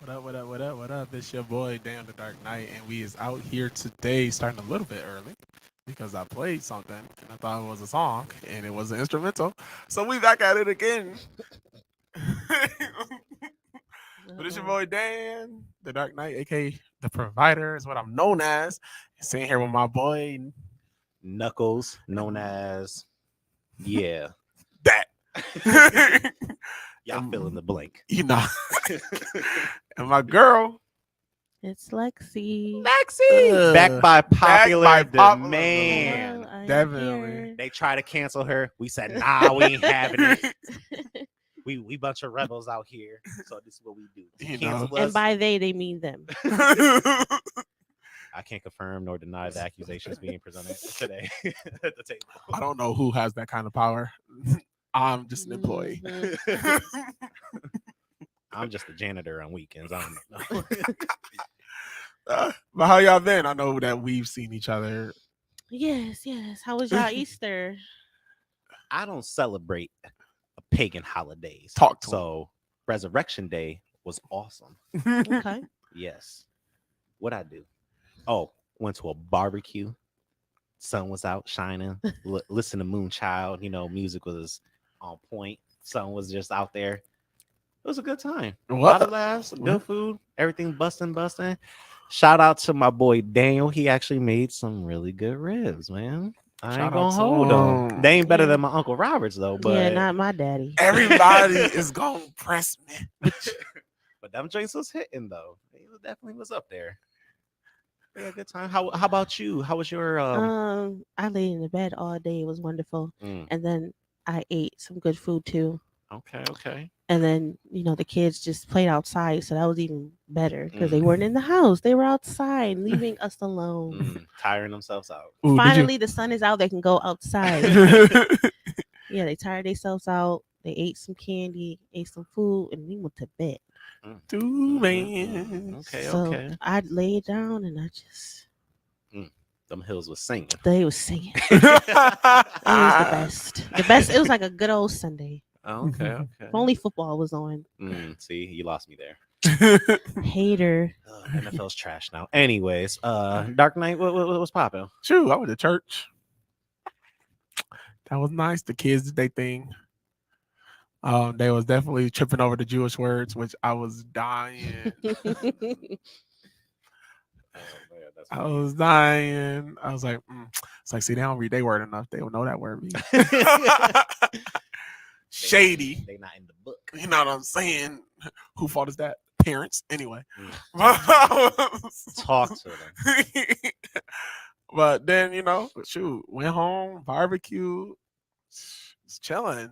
What up, what up, what up, what up? It's your boy, Dan the Dark Knight, and we is out here today starting a little bit early because I played something and I thought it was a song and it was an instrumental. So we back at it again. But it's your boy Dan, the Dark Knight, aka the Provider, is what I'm known as. Sitting here with my boy Knuckles, known as that. Y'all fill in the blank. You know. And my girl, It's Lexi. Back by popular back by popular demand. Hello, I am Definitely. here. They try to cancel her. We said, nah, we ain't having it. We bunch of rebels out here. So this is what we do. You Cancel know. us. And by they mean them. I can't confirm nor deny the accusations being presented today at the table. I don't know who has that kind of power. I'm just an employee. Mhm. I'm just a janitor on weekends. I don't know. But how y'all been? I know that we've seen each other. Yes, yes. How was y'all Easter? I don't celebrate pagan holidays. Talk to So Resurrection Day was awesome. Okay. Yes. What I do? Oh, went to a barbecue. Sun was out shining. Listen to Moonchild. You know, music was on point. Sun was just out there. It was a good time. A lot of laughs, good food, everything busting. Shout out to my boy Daniel. He actually made some really good ribs, man. I Shout ain't out gonna to hold him. them. They ain't better Yeah. than my Uncle Robert's though. But Yeah, not my daddy. Everybody is gonna press me. but them joints was hitting though. It definitely was up there. We had a good time. How about you? How was your I laid in the bed all day. It was wonderful. mm, And then I ate some good food too. okay. And then, the kids just played outside, so that was even better because they weren't in the house. They were outside, leaving us alone. Tiring themselves out. Ooh, Finally, the sun is out. They can go outside. did you- Yeah, they tired themselves out. They ate some candy, ate some food, and we went to bed. Do man. Okay, So okay. I laid down and I just Them hills was singing. they was singing. It was the best. The best. It was like a good old Sunday. Okay. If only football was on. See, you lost me there. Hater. NFL's trash now. Anyways, Dark Knight, what was popping? Shoot, I went to church. That was nice. The kids did their thing. They was definitely tripping over the Jewish words, which I was dying. I was dying. I was like, it's like, see, they don't read their word enough. They don't know that word. Shady. They not in the book. You know what I'm saying? Who fault is that? Parents. Anyway. Talk to them. But then, shoot, went home, barbecue, was chilling.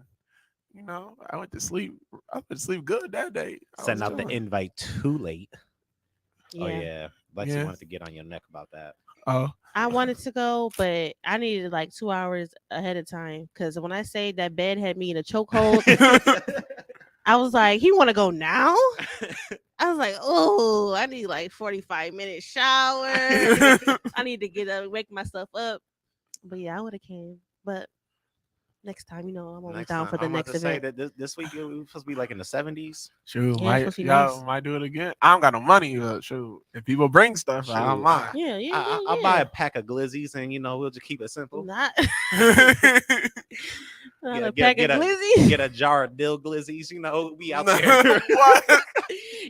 I went to sleep. I went to sleep good that day. Send out the invite too late. Yeah. Oh yeah. Lexi Yeah. wanted to get on your neck about that. Oh, I wanted to go, but I needed like 2 hours ahead of time because when I say that bed had me in a chokehold, I was like, he want to go now? I was like, oh, I need like 45-minute shower. I need to get up, wake myself up. But yeah, I would have came. But next time, I'm always down for the next event. That this week it was supposed to be like in the 70s. shoot, Yeah, it's supposed to be y'all nice. might do it again. I don't got no money, but shoot, if people bring stuff, I don't Shoot. mind. Yeah, yeah, yeah. I'll buy a pack of glizzies and we'll just keep it simple. Not, not Yeah, a pack get of a- glizzy. Get a jar of dill glizzies, we out No. there. What?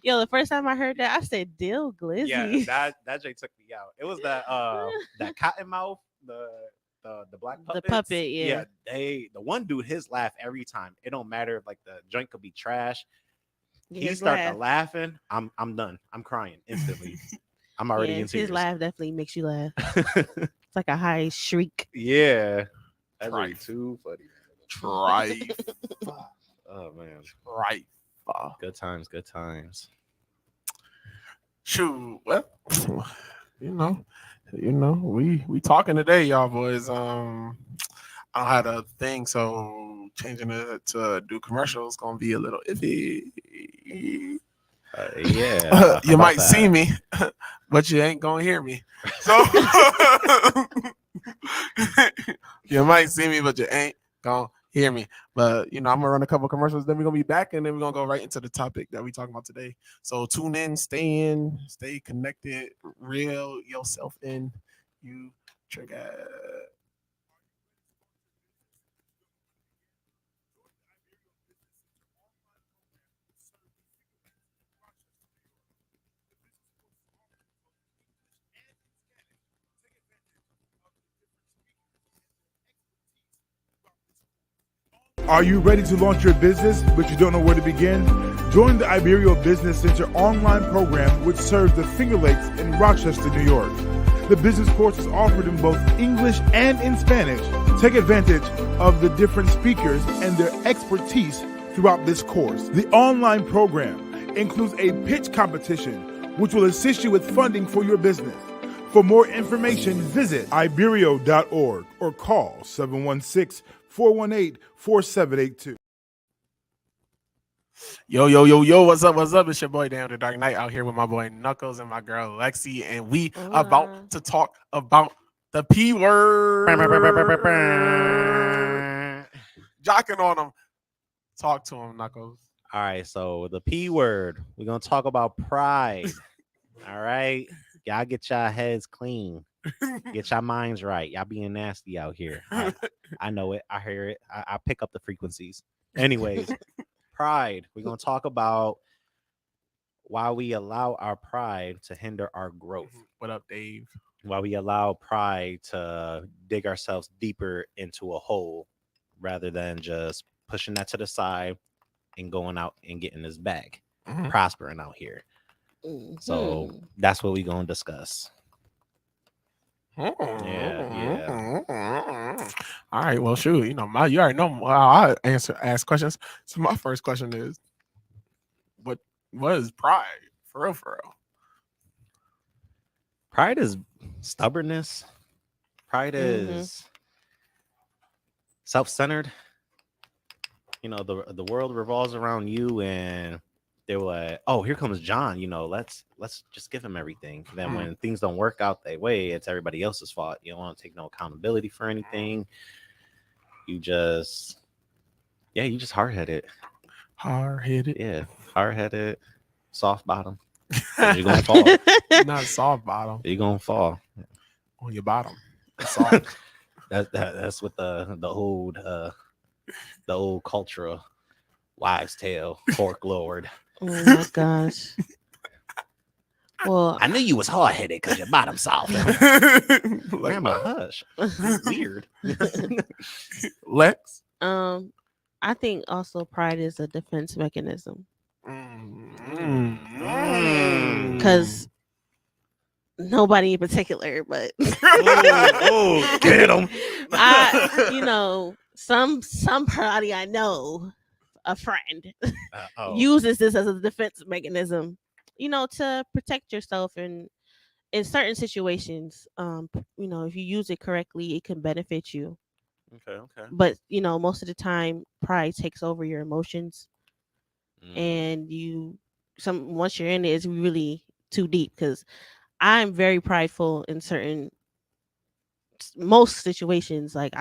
Yo, the first time I heard that, I said dill glizzy. Yeah, that Jay took me out. It was that Cottonmouth, the black The puppets. puppet, yeah. The one dude, his laugh every time. It don't matter if like the joint could be trash. He His start laugh. to laughing. I'm done. I'm crying instantly. I'm already Yes, in tears. his laugh definitely makes you laugh. It's like a high shriek. Yeah, that's Trife. really too funny. Trife. Oh man, Trife. good times. Shoot. Well, we talking today, y'all boys. I had a thing, so changing it to do commercials gonna be a little iffy. Yeah, You might see me, but you ain't gonna hear me. So you might see me, but you ain't gonna hear me. But I'm gonna run a couple commercials, then we're gonna be back, and then we're gonna go right into the topic that we talking about today. So tune in, stay connected, reel yourself in. You trigger. Are you ready to launch your business, but you don't know where to begin? Join the Iberio Business Center online program, which serves the Finger Lakes in Rochester, New York. The business course is offered in both English and in Spanish. Take advantage of the different speakers and their expertise throughout this course. The online program includes a pitch competition, which will assist you with funding for your business. For more information, visit iberio.org or call 716-418-4782. Yo, what's up? It's your boy Down the Dark Knight out here with my boy Knuckles and my girl Lexi, and we about to talk about the P word. Jocking on them. Talk to him, Knuckles. All right, so the P word. We're gonna talk about pride. All right, y'all get y'all heads clean. Get your minds right. Y'all being nasty out here. I know it. I hear it. I pick up the frequencies. Anyways, pride. We're going to talk about why we allow our pride to hinder our growth. What up, Dave? Why we allow pride to dig ourselves deeper into a hole rather than just pushing that to the side and going out and getting this bag, prospering out here. So that's what we're going to discuss. Yeah. All right. Well, shoot. You already know I ask questions. So my first question is, what is pride? For real. Pride is stubbornness. Pride is self-centered. The world revolves around you, and they were like, oh, here comes John, let's just give him everything. Then when things don't work out that way, it's everybody else's fault. You don't want to take no accountability for anything. You just hard-headed. Yeah, hard-headed, soft bottom. You're gonna fall. Not soft bottom. You're gonna fall on your bottom. Soft. That's what the old cultural wives' tale folklore. Oh my gosh. Well, I knew you was hard-headed because your bottom soft. Grandma, hush. Weird. Lex? I think also pride is a defense mechanism. Because nobody in particular, but get him. Somebody I know, a friend, uses this as a defense mechanism, to protect yourself in certain situations. If you use it correctly, it can benefit you. Okay. But most of the time, pride takes over your emotions, and once you're in it, it's really too deep. Because I'm very prideful in most situations. Like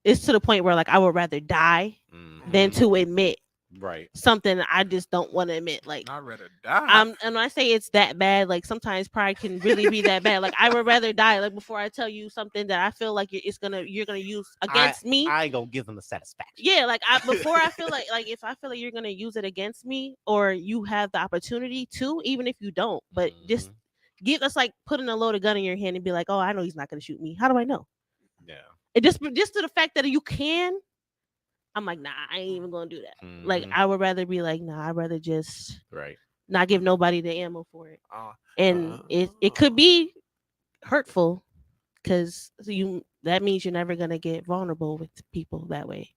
it's to the point where I would rather die than to admit something I just don't want to admit. Like, I'd rather die. And when I say it's that bad, sometimes pride can really be that bad. Like, I would rather die. Before I tell you something that I feel like you're gonna use against me, I ain't gonna give them the satisfaction. Yeah, before I feel like if I feel like you're gonna use it against me, or you have the opportunity to, even if you don't, but just give us putting a loaded gun in your hand and be like, oh, I know he's not gonna shoot me. How do I know? Yeah. And just to the fact that you can, I'm like, nah, I ain't even gonna do that. I would rather be like, nah, I'd rather just not give nobody the ammo for it. And it could be hurtful, because that means you're never gonna get vulnerable with people that way.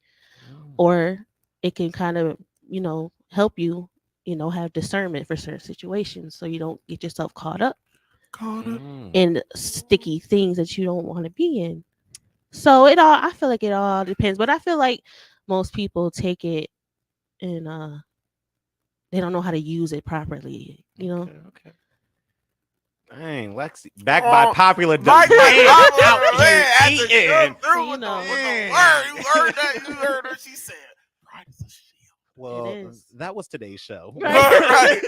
Or it can kind of, help you, have discernment for certain situations, so you don't get yourself caught up in sticky things that you don't want to be in. So I feel like it all depends, but I feel like most people take it and they don't know how to use it properly, Okay. Dang, Lexi, back by Oh, popular Mike demand. Out man, here had to eating. come through So, you with the know. word. You heard that? You heard her? She said, "Pride is a shield." Well, is. that was today's show. Right.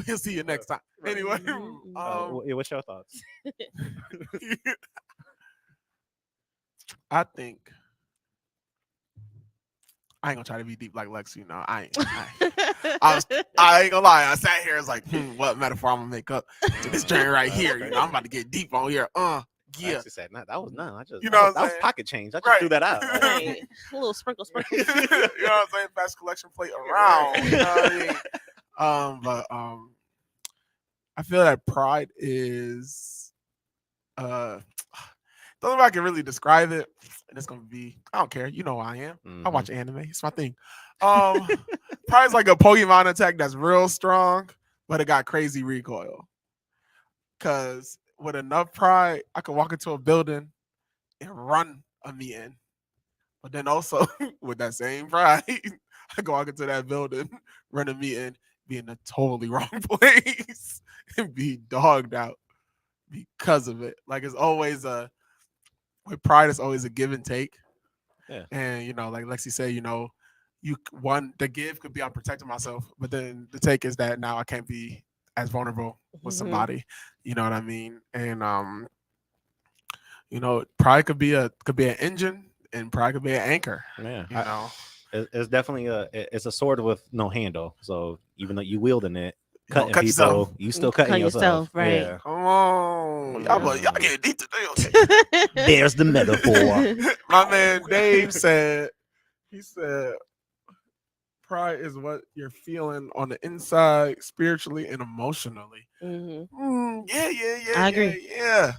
We'll see you next time. Anyway, Mhm. What's your thoughts? I think I ain't gonna try to be deep like Lex. You know, I ain't gonna lie. I sat here. It's like, what metaphor I'm gonna make up to this joint right here? You know, I'm about to get deep on here. Yeah. Lexi said, "No, that was none. I just, You know what I'm that was saying? pocket change. I just Right. threw that out." Right. A little sprinkle. You know what I'm saying? Pass collection plate around. You know what I mean? But I feel that pride is don't know if I can really describe it. And it's gonna be, I don't care. You know who I am. I watch anime. It's my thing. Pride's like a Pokemon attack that's real strong, but it got crazy recoil. Cause with enough pride, I could walk into a building and run a meeting. But then also with that same pride, I go walk into that building, run a meeting, be in the totally wrong place, and be dogged out because of it. Like it's always with pride, it's always a give and take. Yeah. And you know, like Lexi said, you know, the give could be I'm protecting myself, but then the take is that now I can't be as vulnerable with Mhm. somebody. You know what I mean? And you know, pride could be an engine, and pride could be an anchor. Yeah, You know, it's definitely it's a sword with no handle. So even though you wielding it, You gonna cutting cut people, yourself. you still cutting Cut yourself. yourself, right. Yeah. Come on, y'all get deep today. Okay. There's the metaphor. My man Dave said, he said, pride is what you're feeling on the inside, spiritually and emotionally. Mhm. Yeah. I agree. Yeah.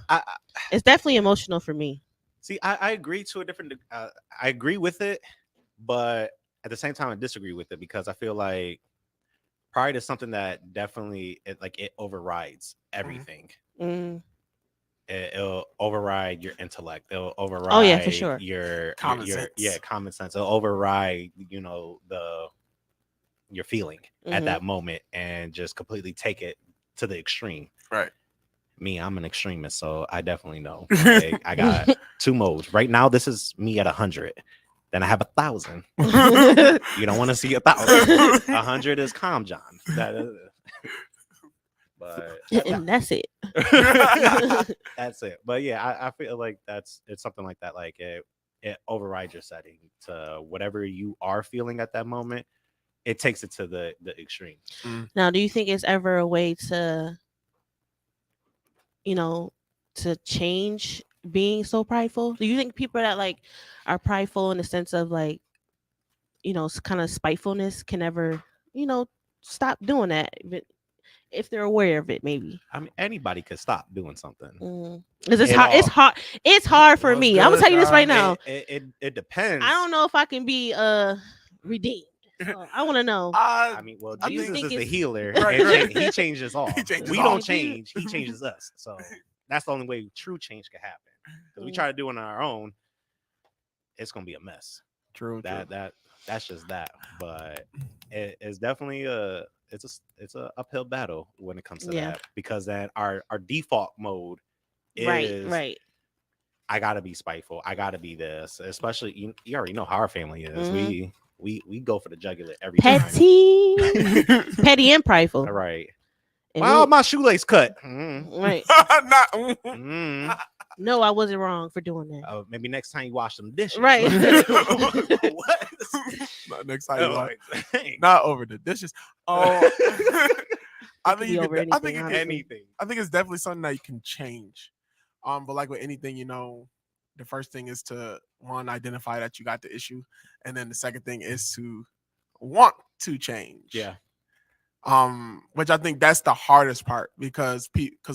It's definitely emotional for me. See, I agree to a different. I agree with it, but at the same time, I disagree with it because I feel like pride is something that definitely it overrides everything. Mm. It'll override your intellect. It'll override. Oh, yeah, for sure. Your Common your- sense. Yeah, common sense. It'll override. Your feeling at Mhm. that moment and just completely take it to the extreme. Right. Me, I'm an extremist, so I definitely know. Like, I got two modes. Right now, this is me at 100. Then I have 1,000. You don't want to see 1,000. 100 is calm, John. That is, but And that's it. that's it. But yeah, I feel like it's something like that. Like it overrides your setting to whatever you are feeling at that moment. It takes it to the extreme. Now, do you think it's ever a way to, to change being so prideful? Do you think people that like are prideful in the sense of like, kind of spitefulness can ever, stop doing that if they're aware of it, maybe? I mean, anybody could stop doing something. Because it's At hard. It's all. hard. It's hard for What's me. I'm gonna good, tell you this right John? now. It depends. I don't know if I can be redeemed. So I want to know. I mean, well, I Jesus think is the it's- healer. Right, and right. He changes all. He changes We all. don't change. He changes us. So that's the only way true change can happen. Because we try to do it on our own, it's gonna be a mess. True. That's just that. But it's definitely it's a uphill battle when it comes to Yeah. that because then our default mode is Right. I gotta be spiteful. I gotta be this. Especially you already know how our family is. Mhm. We go for the jugular every time. Petty, petty and prideful. All right. And Wow, no- my shoelace cut. Mm. right. Not, Mm. No, I wasn't wrong for doing that. Maybe next time you wash some dishes. Right. What? Not next time. You like, Dang. not over the dishes. Oh, I could think be you over could. I think anything, you honestly. can. Anything. I think it's definitely something that you can change. But like with anything, the first thing is to identify that you got the issue, and then the second thing is to want to change. Yeah. Which I think that's the hardest part because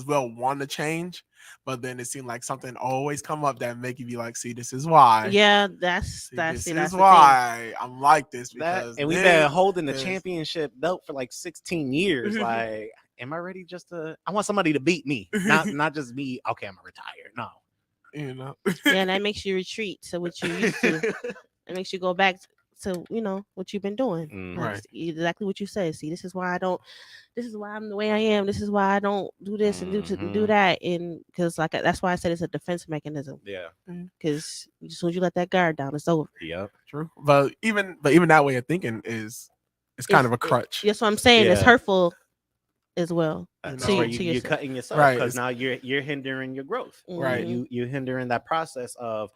we'll want to change, but then it seems like something always come up that make you be like, see, this is why. Yeah, that's This the is thing. why I'm like this That, because and we've then been holding the there's- championship belt for like 16 years. Like, am I ready I want somebody to beat me. Not just me. Okay, I'm gonna retire. No. you know. Yeah, and that makes you retreat to what you used to. It makes you go back to what you've been doing. Mm. Like, Right. exactly what you said. See, this is why I'm the way I am. This is why I don't do this and do Mhm. that. And because that's why I said it's a defense mechanism. Yeah. Because as soon as you let that guard down, it's over. Yep. True. But even that way of thinking is kind of a crutch. That's what I'm saying. It's Yeah. hurtful as well. That's know, where to you're yourself. cutting yourself, Right. because now you're hindering your growth. Right. You're hindering that process of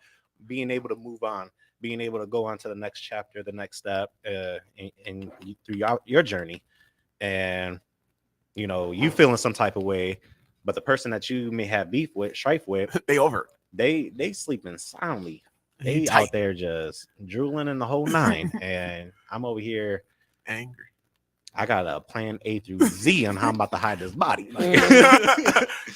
being able to move on, being able to go on to the next chapter, the next step, and through your journey. And you feeling some type of way, but the person that you may have strife with, They over. they sleeping soundly. He They tight. out there just drooling in the whole nine, and I'm over here. Angry. I got a plan A through Z on how I'm about to hide this body.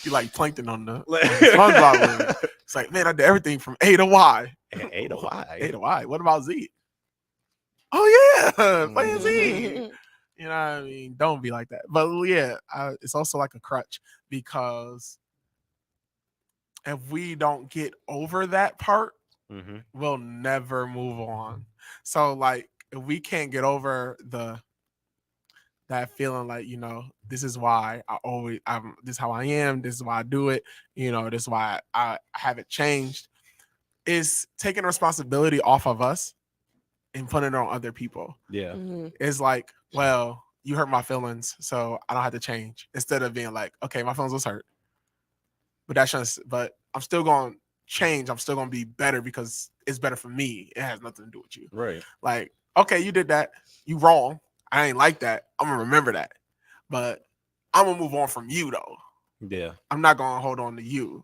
You like plankton on the SpongeBob movie. It's like, man, I did everything from A to Y. A to Y. A to Y. What about Z? Oh yeah, playing Z. Mhm. You know what I mean? Don't be like that. But yeah, it's also like a crutch, because if we don't get over that part, Mm-hmm. we'll never move on. So like, if we can't get over that feeling, like, this is why this is how I am, this is why I do it, this is why I haven't changed, is taking responsibility off of us and putting it on other people. Yeah. Mhm. It's like, well, you hurt my feelings, so I don't have to change. Instead of being like, okay, my feelings was hurt, but but I'm still going to change. I'm still going to be better because it's better for me. It has nothing to do with you. Right. Like, okay, you did that. You wrong. I ain't like that. I'm going to remember that. But I'm going to move on from you, though. Yeah. I'm not going to hold on to you.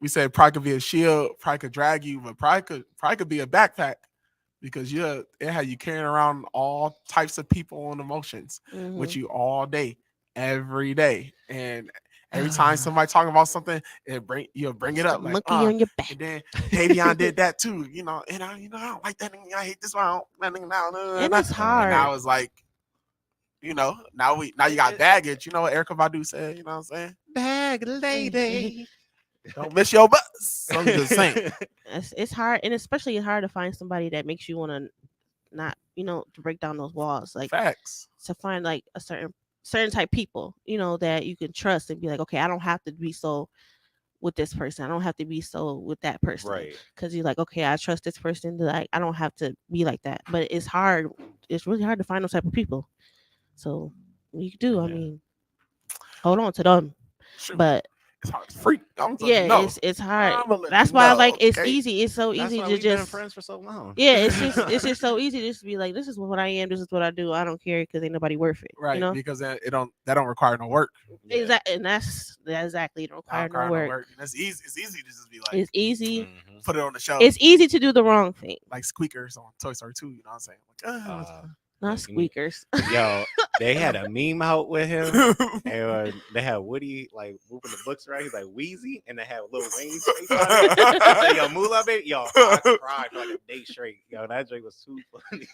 We said pride could be a shield, pride could drag you, but pride could be a backpack, because it had you carrying around all types of people and emotions with you all day, every day. And every time somebody talking about something, you'll bring it up. Like, Monkey on your back. and then Davion did that too, and I don't like that nigga. I hate this one. I don't that nigga now. And it's hard. And now it's like, now you got baggage. You know what Erykah Badu said? You know what I'm saying? Bag lady. Don't miss your bus. I'm just saying. It's hard, and especially it's hard to find somebody that makes you want to not, to break down those walls. Like, Facts. to find like a certain type of people, that you can trust and be like, okay, I don't have to be so with this person. I don't have to be so with that person. Right. Because you're like, okay, I trust this person. Like, I don't have to be like that. But it's hard. It's really hard to find those type of people. So you can do. I mean, hold on to them. Shoot. But it's hard to freak. It's hard. I'ma let That's you why know, like it's okay? easy. It's so That's easy why to we've been just friends for so long. yeah. It's just so easy just to be like, this is what I am. This is what I do. I don't care because ain't nobody worth it. Right, because that don't require no work. Yeah. Exactly, and that's exactly. It don't require no work. And that's easy. It's easy to just be like, It's easy. Mhm. put it on the shelf. It's easy to do the wrong thing. like squeakers on Toy Story 2. You know what I'm saying? Like, Not Like, squeakers. Yo, they had a meme out with him. And they had Woody like moving the books around. He's like Wheezy, and they had Lil Wayne's face on it. I said, yo, Moolah, baby. Yo, I cried for like a day straight. Yo, that joke was too funny.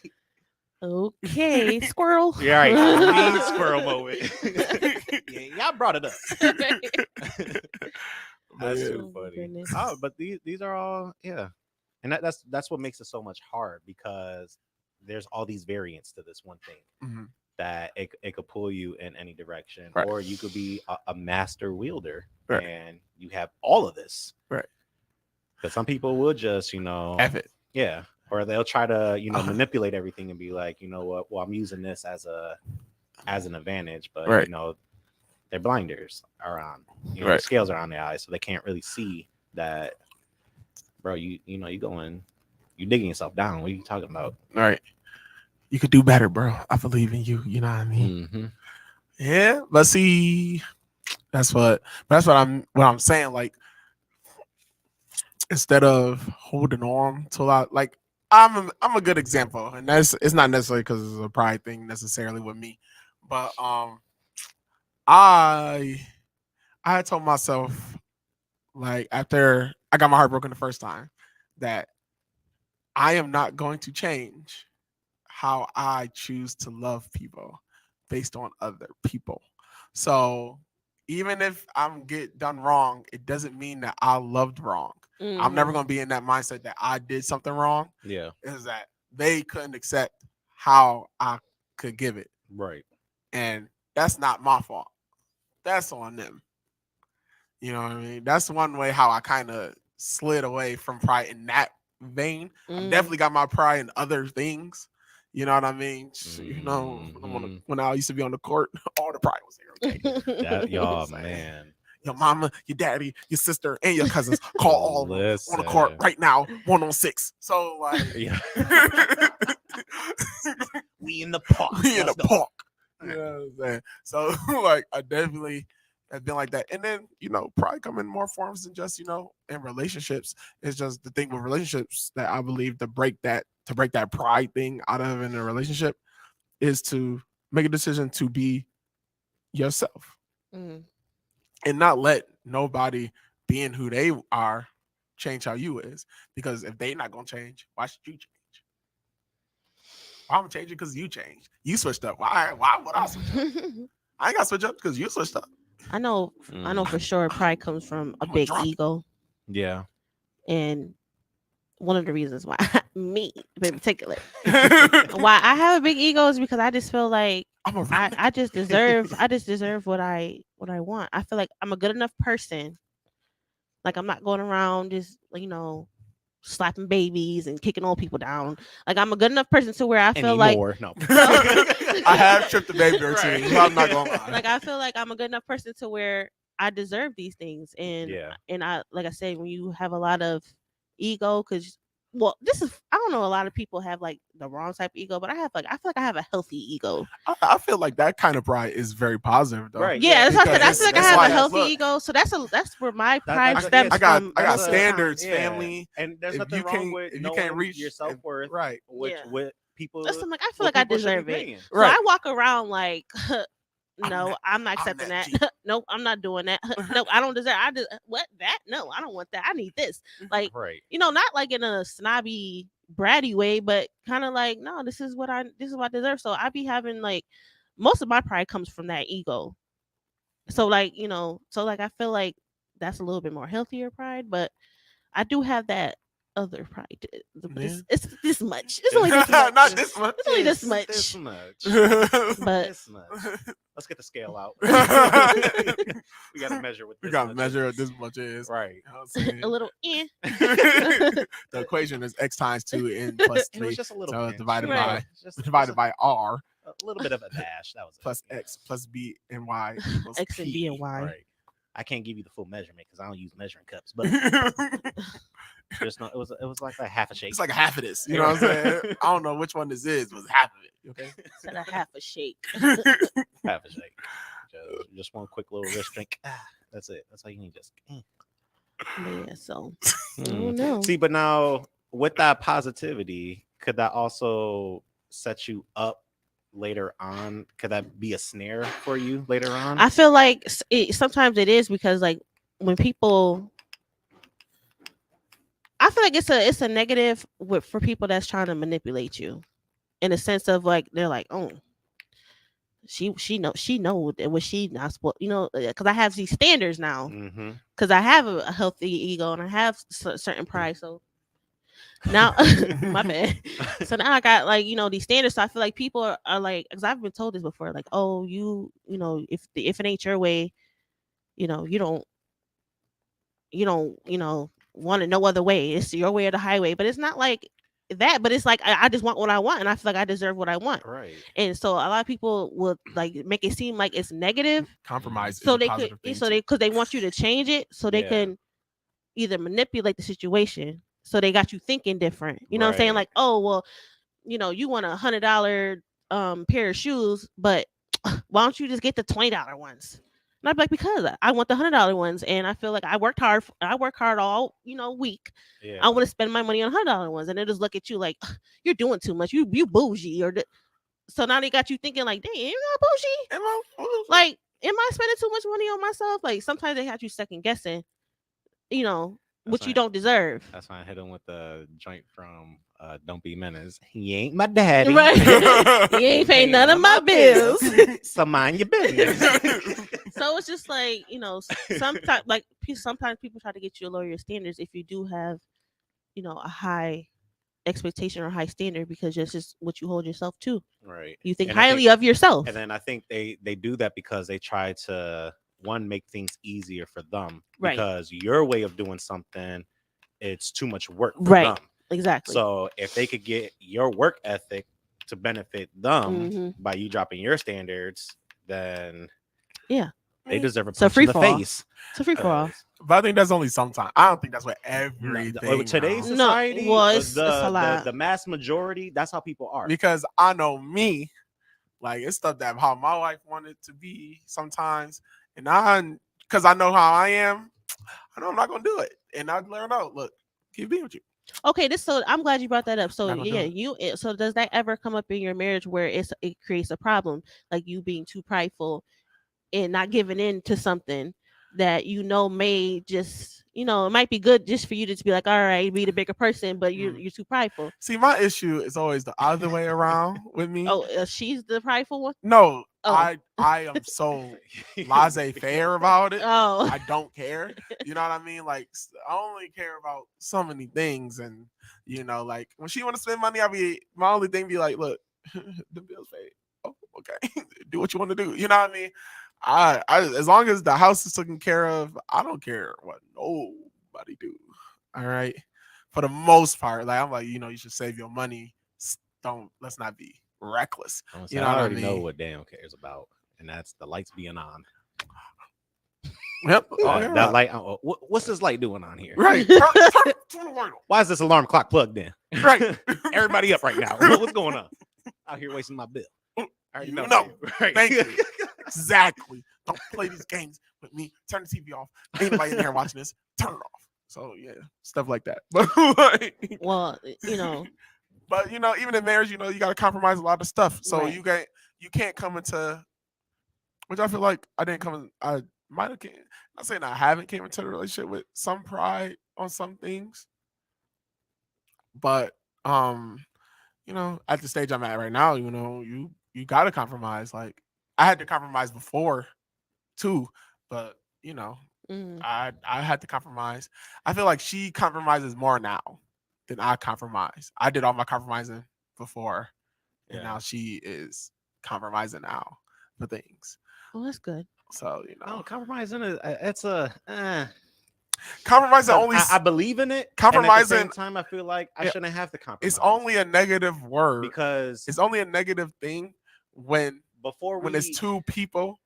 Okay, squirrel. Yeah, right. Mean squirrel moment. Yeah, y'all brought it up. That's Yeah. too Oh, funny. goodness. Oh, but these are all and that's what makes it so much hard, because there's all these variants to this one thing. Mhm. That it could pull you in any direction, Right. or you could be a master wielder, Right. and you have all of this. Right. But some people will just, F it. yeah, or they'll try to, manipulate everything and be like, you know what? Well, I'm using this as an advantage, but Right. their blinders are on, the Right. scales are on their eyes, so they can't really see that, bro. You digging yourself down. What are you talking about? Right. You could do better, bro. I believe in you. You know what I mean? Mm-hmm. Yeah. But see, that's what I'm saying. Like, instead of holding on to a lot, like I'm a good example, and it's not necessarily because it's a pride thing necessarily with me, but I had told myself, like, after I got my heart broken the first time, that I am not going to change how I choose to love people based on other people. So even if I'm get done wrong, it doesn't mean that I loved wrong. I'm never Mhm. gonna be in that mindset that I did something wrong. Yeah. Is that they couldn't accept how I could give it, Right. and that's not my fault. That's on them. You know what I mean? That's one way how I kind of slid away from pride in that vein. I Mm. definitely got my pride in other things. You know what I mean? You know, Mhm. when I used to be on the court, all the pride was there. Okay, That, y'all, Saying. man. Your mama, your daddy, your sister, and your cousins call all of them on the court Listen. right now, 1-on-6. So like, Yeah. We in the park. we in the Let's go. park. You know what I'm saying? So like, I definitely have been like that. And then pride come in more forms than just in relationships. It's just the thing with relationships that I believe to break that pride thing out of in a relationship is to make a decision to be yourself Mhm. and not let nobody being who they are change how you is. Because if they not gonna change, why should you change? I'm changing because you changed. You switched up. Why would I switch up? I ain't got to switch up because you switched up. I know for sure pride comes from a I'ma big drop it. ego, Yeah. and one of the reasons why me in particular why I have a big ego is because I just feel like I'm a I just deserve what I want. I feel like I'm a good enough person. Like I'm not going around just slapping babies and kicking old people down. Like I'm a good enough person to where I feel like Anymore. No. I have tripped a baby or two. Right. I'm not gonna lie. like I feel like I'm a good enough person to where I deserve these things. And Yeah. I like I said, when you have a lot of ego, because I don't know, a lot of people have like the wrong type of ego, but I feel like I have a healthy ego. I feel like that kind of pride is very positive, though. Right. Yeah, that's what I said. I because feel like I it's have like, a healthy look, ego, so that's where my pride that's- stems I got from. I got most of the time. standards, Yeah. family. And there's If nothing you wrong can't with if you knowing can't reach your self-worth, right, which Yeah. what people That's something like I feel what like I people should be deserve it. paying. So right. I walk around like, I'm no, that- I'm not I'm accepting that that. G. Nope, I'm not doing that. No, I don't deserve. I just what that? No, I don't want that. I need this. Like Right. not like in a snobby, bratty way, but kind of like, no, this is what I deserve. So I be having like most of my pride comes from that ego. So like I feel like that's a little bit more healthier pride, but I do have that other pride. But it's this much. It's only this much. Not this much. It's only this much. This much. But This much. Let's get the scale out. We gotta measure what We this gotta much measure is. what this much is. Right. You know what I'm saying? a little The equation is x times 2 and plus It was 3. just a little So pinch, divided you know, by- divided by r a little bit of a dash. That was it, plus you know. x plus b and y equals X and B and P. Y. Right. I can't give you the full measurement because I don't use measuring cups, but just it was like a half a shake. It's like a half of this. You know what I'm saying? I don't know which one this is, but it's half of it. Okay. Instead of half a shake. half a shake. Just one quick little wrist drink. That's it. That's all you need. Just But yeah, so I Hmm. don't know. See, but now with that positivity, could that also set you up later on? Could that be a snare for you later on? I feel like sometimes it is because like when people, I feel like it's a negative for people that's trying to manipulate you, in a sense of like they're like, oh, she know that what she not supposed, because I have these standards now, Mm-hmm. because I have a healthy ego and I have certain pride, so now my bad. So now I got like these standards. So I feel like people are like, because I've been told this before, like, oh, if it ain't your way, you don't want it no other way. It's your way or the highway. But it's not like that. But it's like I just want what I want, and I feel like I deserve what I want. Right. And so a lot of people will like make it seem like it's negative, Compromise. so is a they positive could, thing, too. because they want you to change it, so they Yeah. can either manipulate the situation, so they got you thinking different. You know what I'm saying? Right. Like, oh well, you want $100 pair of shoes, but why don't you just get the $20 ones? And I'd be like, because I want the $100 ones, and I feel like I work hard all week. Yeah. I want to spend my money on $100 ones, and they just look at you like you're doing too much. You bougie, so now they got you thinking like, dang, you're not bougie. Am I- Like, am I spending too much money on myself? Like sometimes they have you second guessing, what you fine. don't deserve. That's why I hit him with the joint from Don't Be Menace. He ain't my daddy. Right. You ain't paying none of my bills. So mind your business. So it's just like, sometimes sometimes people try to get you to lower your standards if you do have, a high expectation or high standard, because that's just what you hold yourself to. Right. You think And I highly of yourself. And then I think they do that because they try to make things easier for them, Right. because your way of doing something, it's too much work for Right. them. Exactly. So if they could get your work ethic to benefit them Mhm. by you dropping your standards, then Yeah. they deserve a It's a punch in the free-for-all. face. It's a free for all. 'Cause But I think that's only sometimes. I don't think that's what everything. with today's now. No, society, well, it's a lot. the mass majority, that's how people are. Because I know me, like it's stuff that how my wife wanted to be sometimes, and because I know how I am, I know I'm not gonna do it, and I learn out. Look, keep being with you. Okay, so I'm glad you brought that up. So Not gonna do yeah, so does that ever come up in your marriage where it creates a problem, like you being too prideful and not giving in to something that may just it might be good just for you to just be like, all right, be the bigger person, but you're too prideful. See, my issue is always the other way around with me. Oh, she's the prideful one. No, Oh. I am so laissez-faire about it. Oh, I don't care. You know what I mean? Like I only care about so many things, and like when she want to spend money, my only thing be like, look, the bills paid. Oh, okay, do what you want to do. You know what I mean? I as long as the house is taken care of, I don't care what nobody do. All right, for the most part, like I'm like, you should save your money. Let's not be reckless. I already know what Dan cares about, and that's the lights being on. Yep. That light. What's this light doing on here? Right. Turn the light on. Why is this alarm clock plugged in? Right. Everybody up right now. What's going on? Out here wasting my bill. I already know. Right. Thank you. Exactly. Don't play these games with me. Turn the TV off. Ain't nobody in here watching this. Turn it off. So yeah, stuff like that. But well, but even in marriage, you got to compromise a lot of stuff. So Right. you can't come into, which I feel like I didn't come in. I might have. Not saying I haven't came into the relationship with some pride on some things, but at the stage I'm at right now, you got to compromise. Like I had to compromise before too, but Mhm. I had to compromise. I feel like she compromises more now than I compromise. I did all my compromising before, and now she is compromising now for things. Well, that's good. So compromising it's a compromising only. I believe in it. Compromising. And at the same time, I feel like I shouldn't have to compromise. It's only a negative word because it's only a negative thing when it's two people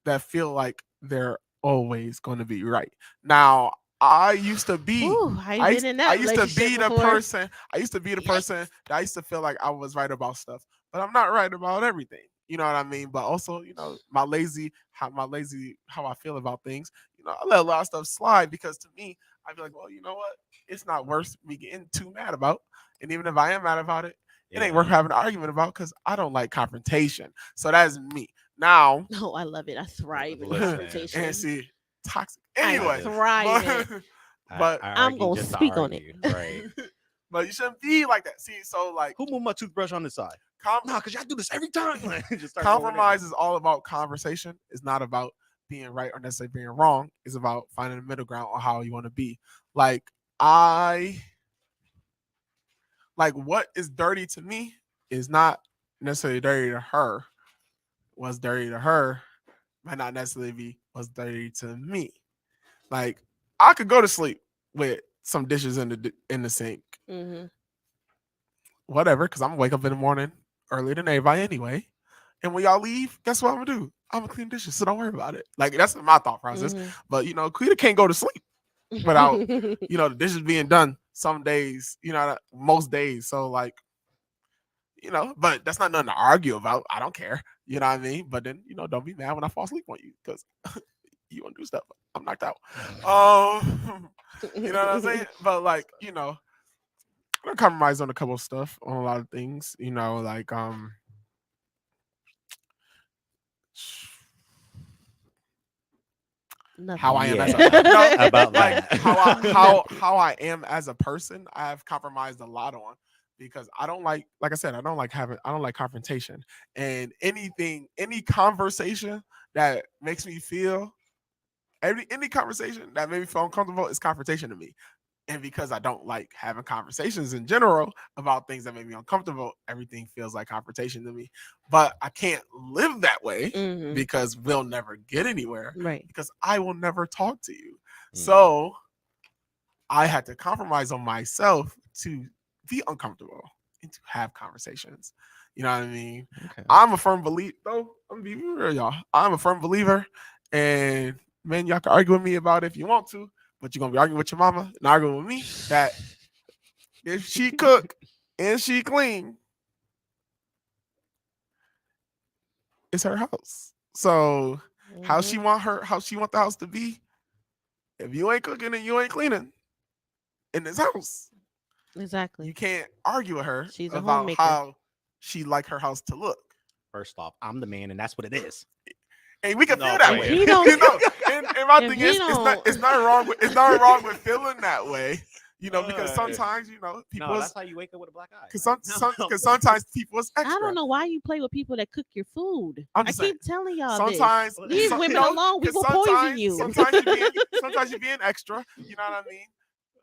that feel like they're always going to be right. Now, I used to be. Ooh, I used to be the person. I used to be the person that I used to feel like I was right about stuff, but I'm not right about everything. You know what I mean? But also, how I feel about things. I let a lot of stuff slide because to me, I feel like, well, you know what? It's not worth me getting too mad about. And even if I am mad about it, it ain't worth having an argument about because I don't like confrontation. So that's me. Now, no, I love it. I thrive in Listen, confrontation. and see, toxic. Anyway, I thrive in it. but I'm gonna speak on it. Right. But you shouldn't be like that. See, so like Who moved my toothbrush on this side? No, because y'all do this every time. Just start compromise is all about conversation. It's not about being right or necessarily being wrong. It's about finding a middle ground on how you want to be. Like what is dirty to me is not necessarily dirty to her. What's dirty to her might not necessarily be what's dirty to me. Like I could go to sleep with some dishes in the sink. Mm-hmm. Whatever, because I'm gonna wake up in the morning earlier than everybody anyway. And when y'all leave, guess what I'm gonna do? I'm gonna clean dishes, so don't worry about it. Like that's my thought process. Mm-hmm. But Quita can't go to sleep without the dishes being done some days, most days. So like, but that's not nothing to argue about. I don't care. You know what I mean? But then, don't be mad when I fall asleep on you because you want to do stuff. I'm knocked out. You know what I'm saying? But like, I compromise on a couple of stuff, on a lot of things, like Nothing. how I am as Yeah. a no, About like that. how I am as a person, I have compromised a lot on because I don't like I said, I don't like confrontation. And any conversation that makes me feel any conversation that made me feel uncomfortable is confrontation to me. And because I don't like having conversations in general about things that make me uncomfortable, everything feels like confrontation to me. But I can't live that way Mhm. because we'll never get anywhere Right. because I will never talk to you. Mm. So I had to compromise on myself to be uncomfortable and to have conversations. You know what I mean? Okay. I'm a firm believer, though. I'm gonna be real, y'all. I'm a firm believer, and man, y'all can argue with me about it if you want to, but you're gonna be arguing with your mama and arguing with me that if she cook and she clean, it's her house. So how she want the house to be, if you ain't cooking and you ain't cleaning in this house, Exactly. you can't argue with her She's a about homemaker. how she like her house to look. First off, I'm the man, and that's what it is. And we can No, feel that wait. way. He don't- You know, and my if thing he is, don't- it's not wrong with feeling that way. You know, because Yeah. sometimes people, No, that's how you wake up with a black eye. because Like, sometimes people is extra. I don't know why you play with people that cook your food. I'm I just keep telling y'all Sometimes this. Leave some- women you know, alone. We 'cause will poison sometimes- you. Sometimes you're being extra. You know what I mean?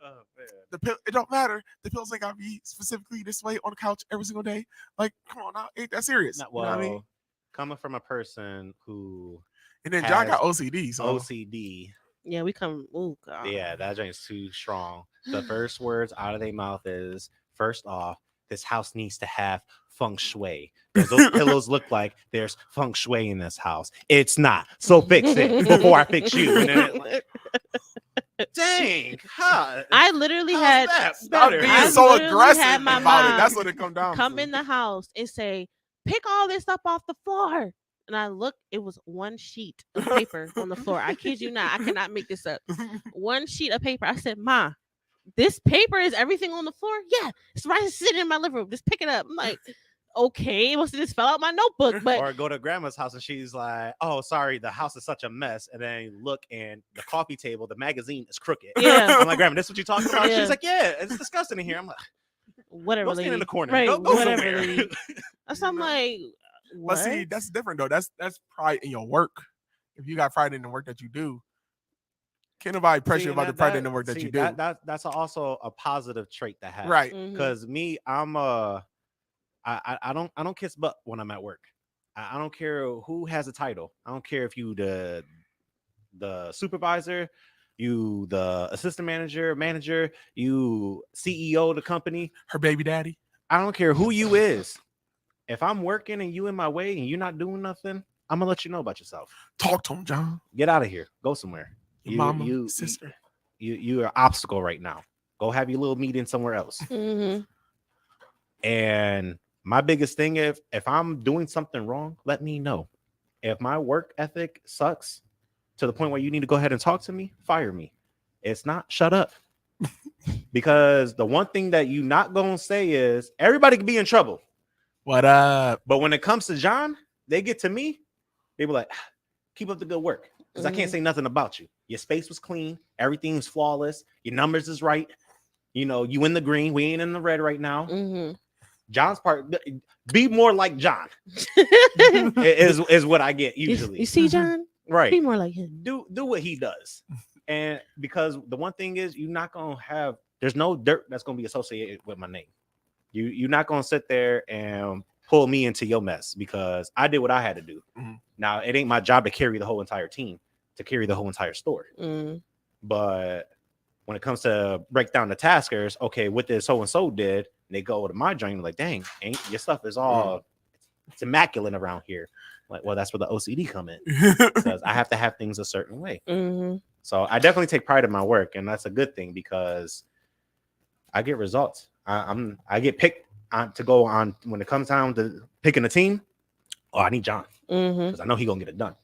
Oh, man. The pill, it don't matter. The pills ain't gotta be specifically this way on the couch every single day. Like, come on now, ain't that serious? Not- You know what I mean? well, coming from a person who And then John has got OCD, so OCD, Yeah, we come. Oh God. yeah, that drink's too strong. The first words out of their mouth is, first off, this house needs to have feng shui. Because those pillows look like there's feng shui in this house. It's not. So fix it before I fix you. And then, like, dang, huh? I literally How's had that Stop better? being I so literally aggressive had my about it. mom That's what it come down come to. in the house and say, "Pick all this up off the floor." And I looked, it was one sheet of paper on the floor. I kid you not. I cannot make this up. One sheet of paper. I said, "Ma, this paper is everything on the floor?" "Yeah, it's right sitting in my living room. Just pick it up." I'm like, okay, it must have just fell out my notebook. But Or go to grandma's house and she's like, "Oh, sorry, the house is such a mess." And then you look and the coffee table, the magazine is crooked. yeah, I'm like, "Grandma, this what you talking about?" Yeah. She's like, "Yeah, it's disgusting in here." I'm like, whatever. "Go stand in lady. the corner. Right, Go whatever. somewhere." lady. So I'm You know? like, what? But see, that's different though. That's pride in your work. If you got pride in the work that you do, can't nobody pressure See, you about the and pride in the work that see, you do. That's also a positive trait to have. Right. Mhm. Because me, I don't kiss butt when I'm at work. I don't care who has a title. I don't care if you the supervisor, you the assistant manager, you CEO of the company. Her baby daddy. I don't care who you is. If I'm working and you in my way and you're not doing nothing, I'm gonna let you know about yourself. Talk to him, John. Get out of here. Go somewhere. Your mama, sister. You're an obstacle right now. Go have your little meeting somewhere else. Mhm. And my biggest thing, if I'm doing something wrong, let me know. If my work ethic sucks to the point where you need to go ahead and talk to me, fire me. It's not, shut up. Because the one thing that you not gonna say is everybody can be in trouble. What up? But when it comes to John, they get to me, they be like, keep up the good work. Because I can't say nothing about you. Your space was clean, everything's flawless, your numbers is right. You know, you in the green, we ain't in the red right now. Mhm. John's part, be more like John is what I get usually. You see, John? Be Right. more like him. Do what he does. And because the one thing is you're not gonna have, there's no dirt that's gonna be associated with my name. You're not gonna sit there and pull me into your mess because I did what I had to do. Mhm. Now it ain't my job to carry the whole entire team, to carry the whole entire store. Mm. But when it comes to break down the taskers, okay, what this so and so did, and they go to my joint like, dang, ain't your stuff is all it's immaculate around here. Like, well, that's where the OCD come in because I have to have things a certain way. Mhm. So I definitely take pride in my work, and that's a good thing because I get results. I get picked on to go on when it comes time to picking a team. Oh, I need John Mhm. because I know he's gonna get it done.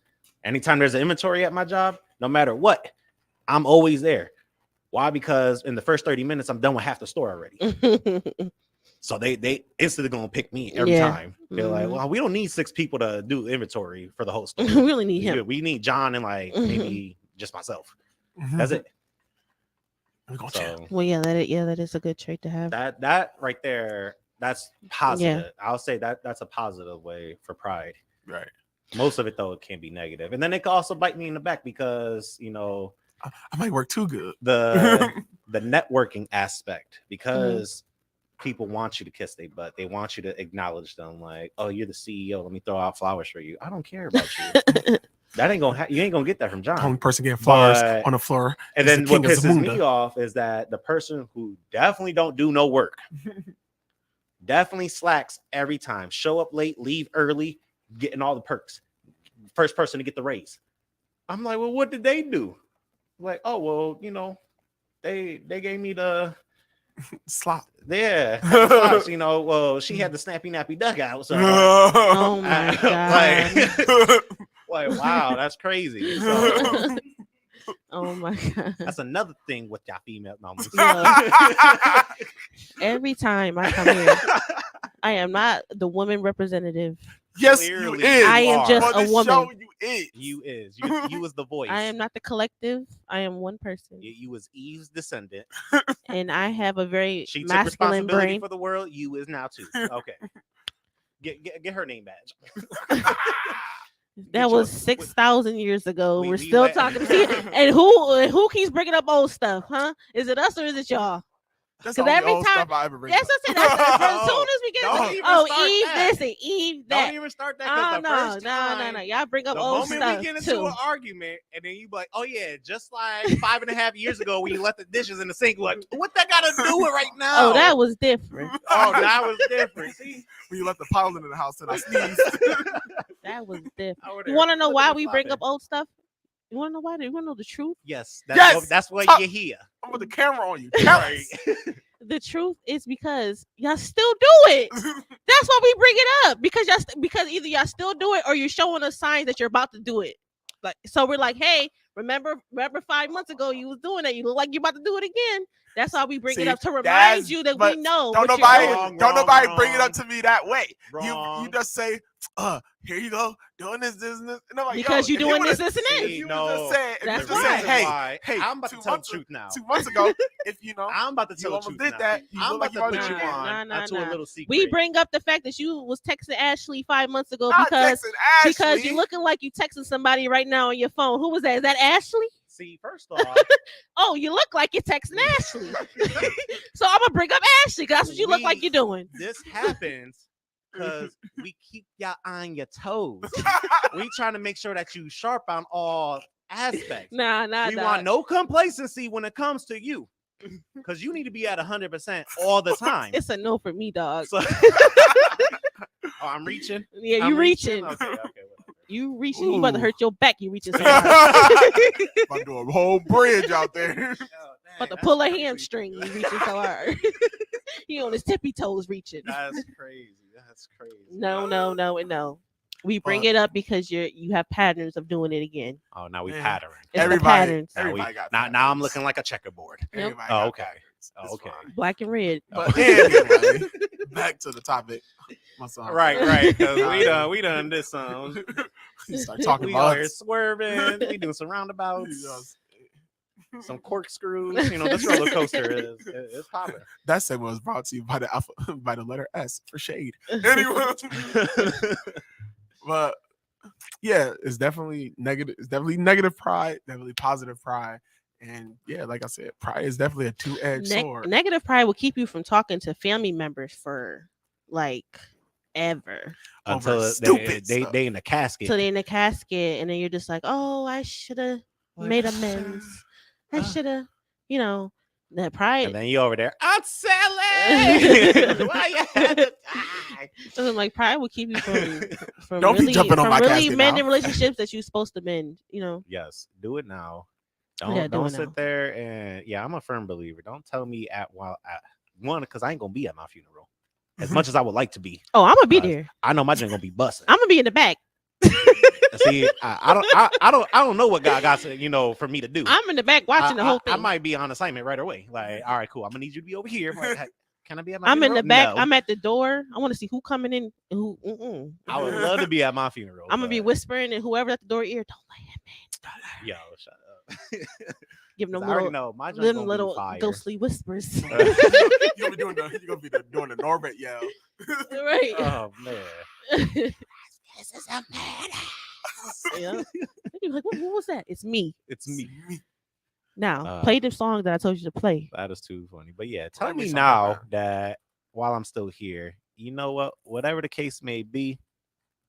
Anytime there's an inventory at my job, no matter what, I'm always there. Why? Because in the first 30 minutes, I'm done with half the store already. So they instantly gonna pick me every Yeah. time. They're like, Mhm. well, we don't need 6 people to do inventory for the whole store. we really need him. We need John and like maybe just myself. That's it. We're gonna chill. So Well, that is a good trait to have. that right there, that's positive. I'll say that's a positive way for pride. Right. Most of it though, it can be negative, and then it can also bite me in the back because I might work too good. the networking aspect, because people want you to kiss their butt. They want you to acknowledge them, like, oh, you're the CEO. Let me throw out flowers for you. I don't care about you. That ain't gonna you ain't gonna get that from John. Only person getting flowers But- on the floor. And is then the what king of pisses me Zamunda. off is that the person who definitely don't do no work, definitely slacks every time, show up late, leave early, getting all the perks, first person to get the raise. I'm like, well, what did they do? Like, oh, well, they gave me the Slop. slots, well, she had the snappy nappy dugout. So Oh my god. like, wow, that's crazy. So, Oh my god. that's another thing with y'all female. No, Every time I come here, I am not the woman representative. Yes, Clearly you is. I am are. just On a this woman. show, you is. You was the voice. I am not the collective. I am one person, You was Eve's descendant. and I have a very She took masculine responsibility brain. for the world. You is now too. Okay. Get her name badge. That was your- 6,000 years ago. we- We're we still let- talking. See, and who keeps bringing up old stuff? Huh? Is it us or is it y'all? That's 'Cause the only every old time- stuff I ever bring That's up. what I said. That's as soon as we get Don't into even oh start Eve that. this and Eve that. Don't even start that. Oh 'Cause the no, first no, time, no. Y'all bring up The old moment stuff we get into too. an argument, and then you be like, "Oh yeah, just like 5.5 years ago when you left the dishes in the sink." Like, what that got to do with right now? Oh, that was different. Oh, that was different. See, When you left the pollen in the house and I sneezed. That was different. Over You there, want to know looking why at we bring up flopping. old stuff? You want to know why? Do you want to know the truth? Yes, Yes! that's why Talk- you're here. I'm with the camera on you. Right. The truth is because y'all still do it. That's why we bring it up, because because either y'all still do it or you're showing us signs that you're about to do it. Like, so we're like, hey, remember 5 months ago you was doing that. You look like you're about to do it again. That's why we bring it See, up, to remind that's- you that we but know. Don't what nobody, you're wrong, don't wrong, nobody bring it wrong. up to me that way. You Wrong. just say, here you go, doing this, and this. And I'm like, Because yo, you if doing would've- this, and if this. you No, would've just said, if that's you just right. said, hey, Why, hey, I'm about to 2 tell the months- truth now. 2 months ago, if you know, I'm about to you tell the almost truth did now. that. You I'm look like about you to about put to you do it Nah, on nah, to a nah. little secret. We bring up the fact that you was texting Ashley 5 months ago Not because texting you looking like you texting somebody right now on your phone. Who was that? Is that Ashley? See, first off, Oh, you look like you're texting Ashley. So I'm gonna bring up Ashley because that's what you look like you're doing. this happens because we keep y'all on your toes. We trying to make sure that you sharp on all aspects. Nah. We want no complacency when it comes to you, because you need to be at 100% all the time. It's a no for me, dog. So, I'm reaching. Yeah, I'm you reaching. Okay, whatever. You reaching. You about to Ooh. hurt your back. You reaching so hard. About to do a whole bridge out there. About to pull a hamstring. You reaching so hard. He on his tippy toes reaching. That's crazy. That's crazy. No. We bring But- it up because you have patterns of doing it again. Oh, now we Man. pattern. It's Everybody- the patterns. Everybody got Now I'm patterns. looking like a checkerboard. Everybody Oh, got okay. patterns. Oh, It's okay. fine. Black and red. But anyway, back to the topic. My son. Right. Because we done this song. You start talking We about out here swerving. We doing some roundabouts, some corkscrews. This roller coaster is popping. That segment was brought to you by the letter S for shade. Anyway, but yeah, it's definitely negative. It's definitely negative pride, definitely positive pride, and yeah, like I said, pride is definitely a two-edged sword. Negative pride will keep you from talking to family members for like ever. Over Until stupid they stuff. in the casket. So they're in the casket, and then you're just like, oh, I should have Like, made amends. I should have, that pride. And then you over there, I'm selling. Why you had to die? So like pride will keep you from Don't be really, jumping on from my really casket mending now. relationships that you're supposed to mend. Yes, do it now. Yeah, do Don't it sit now. there and I'm a firm believer. Don't tell me at one, because I ain't gonna be at my funeral as much as I would like to be. Oh, I'm gonna be Uh, there. I know my joint gonna be busting. I'm gonna be in the back. See, I don't know what God got to, for me to do. I'm in the back watching the whole thing. I might be on assignment right away. Like, all right, cool. I'm gonna need you to be over here. Like, hey, can I be at my I'm in funeral? the back. No. I'm at the door. I want to see who coming in and who. Mm-mm. I would love to be at my funeral. I'm gonna be but- whispering, and whoever at the door ear, don't let him in. Yo, shut up. Give them 'Cause I already little, know my joint's little, gonna be little fire. ghostly whispers. You're gonna be doing the Norbert yell. Right. Oh man. This is a man. Yeah. You're like, what was that? It's me. It's me. Now, play the song that I told you to play. That is too funny. But yeah, tell Play me me some now Pepper. that while I'm still here, you know what? Whatever the case may be,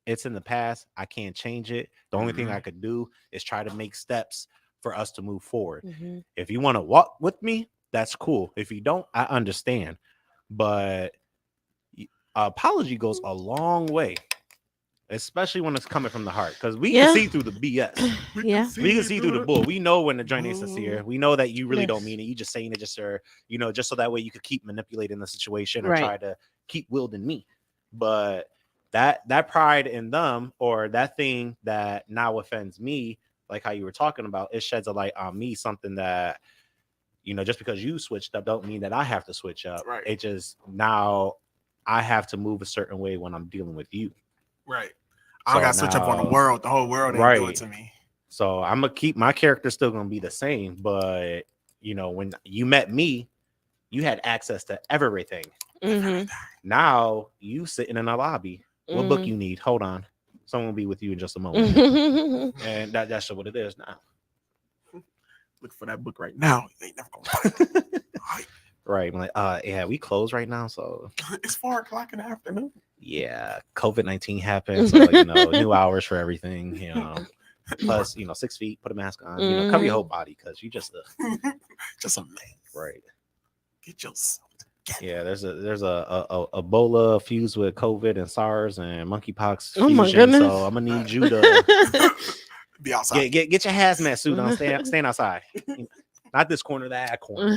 it's in the past. I can't change it. The only thing I could do is try to make steps for us to move forward. Mhm. If you want to walk with me, that's cool. If you don't, I understand. But apology goes a long way, especially when it's coming from the heart, because we Yeah. can see through the BS. Yeah. We can see through the bull. We know when the joint ain't Bull. sincere. We know that you really don't Yes. mean it. You just saying it just just so that way you could keep manipulating the situation or Right. try to keep wielding me. But that pride in them, or that thing that now offends me, like how you were talking about, it sheds a light on me, something that, just because you switched up don't mean that I have to switch up. Right. It just, now I have to move a certain way when I'm dealing with you. Right. I don't So gotta switch up on the now- world. The whole world ain't do Right. it to me. So I'm gonna keep my character still gonna be the same, but when you met me, you had access to everything. Mhm. Now you sitting in a lobby. What book Mhm. you need? Hold on, someone will be with you in just a moment, Mhm. and that's just what it is now. Look for that book right now. You ain't never gonna find it. Right? I'm like, yeah, we closed right now, so It's 4:00 in the afternoon. yeah, COVID-19 happened, so new hours for everything. Plus 6 feet, put a mask on, cover your whole body because you just Just a man. right. Get yourself together. Yeah, there's a Ebola fused with COVID and SARS and monkeypox Oh my fusion. goodness. So I'm gonna need you to Be outside. get your hazmat suit on. Stand outside. Not this corner, that corner.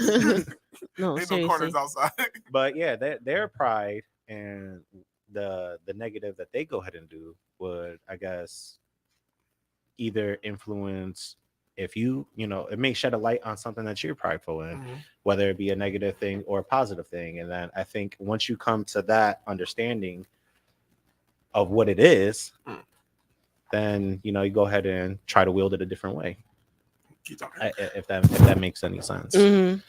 No, Ain't no corners seriously. outside. But yeah, their pride and the negative that they go ahead and do would, I guess, either influence if it may shed a light on something that you're prideful in, whether it be a negative thing or a positive thing. And then I think once you come to that understanding of what it is, then you go ahead and try to wield it a different way. Keep talking. If that makes any sense. Mhm.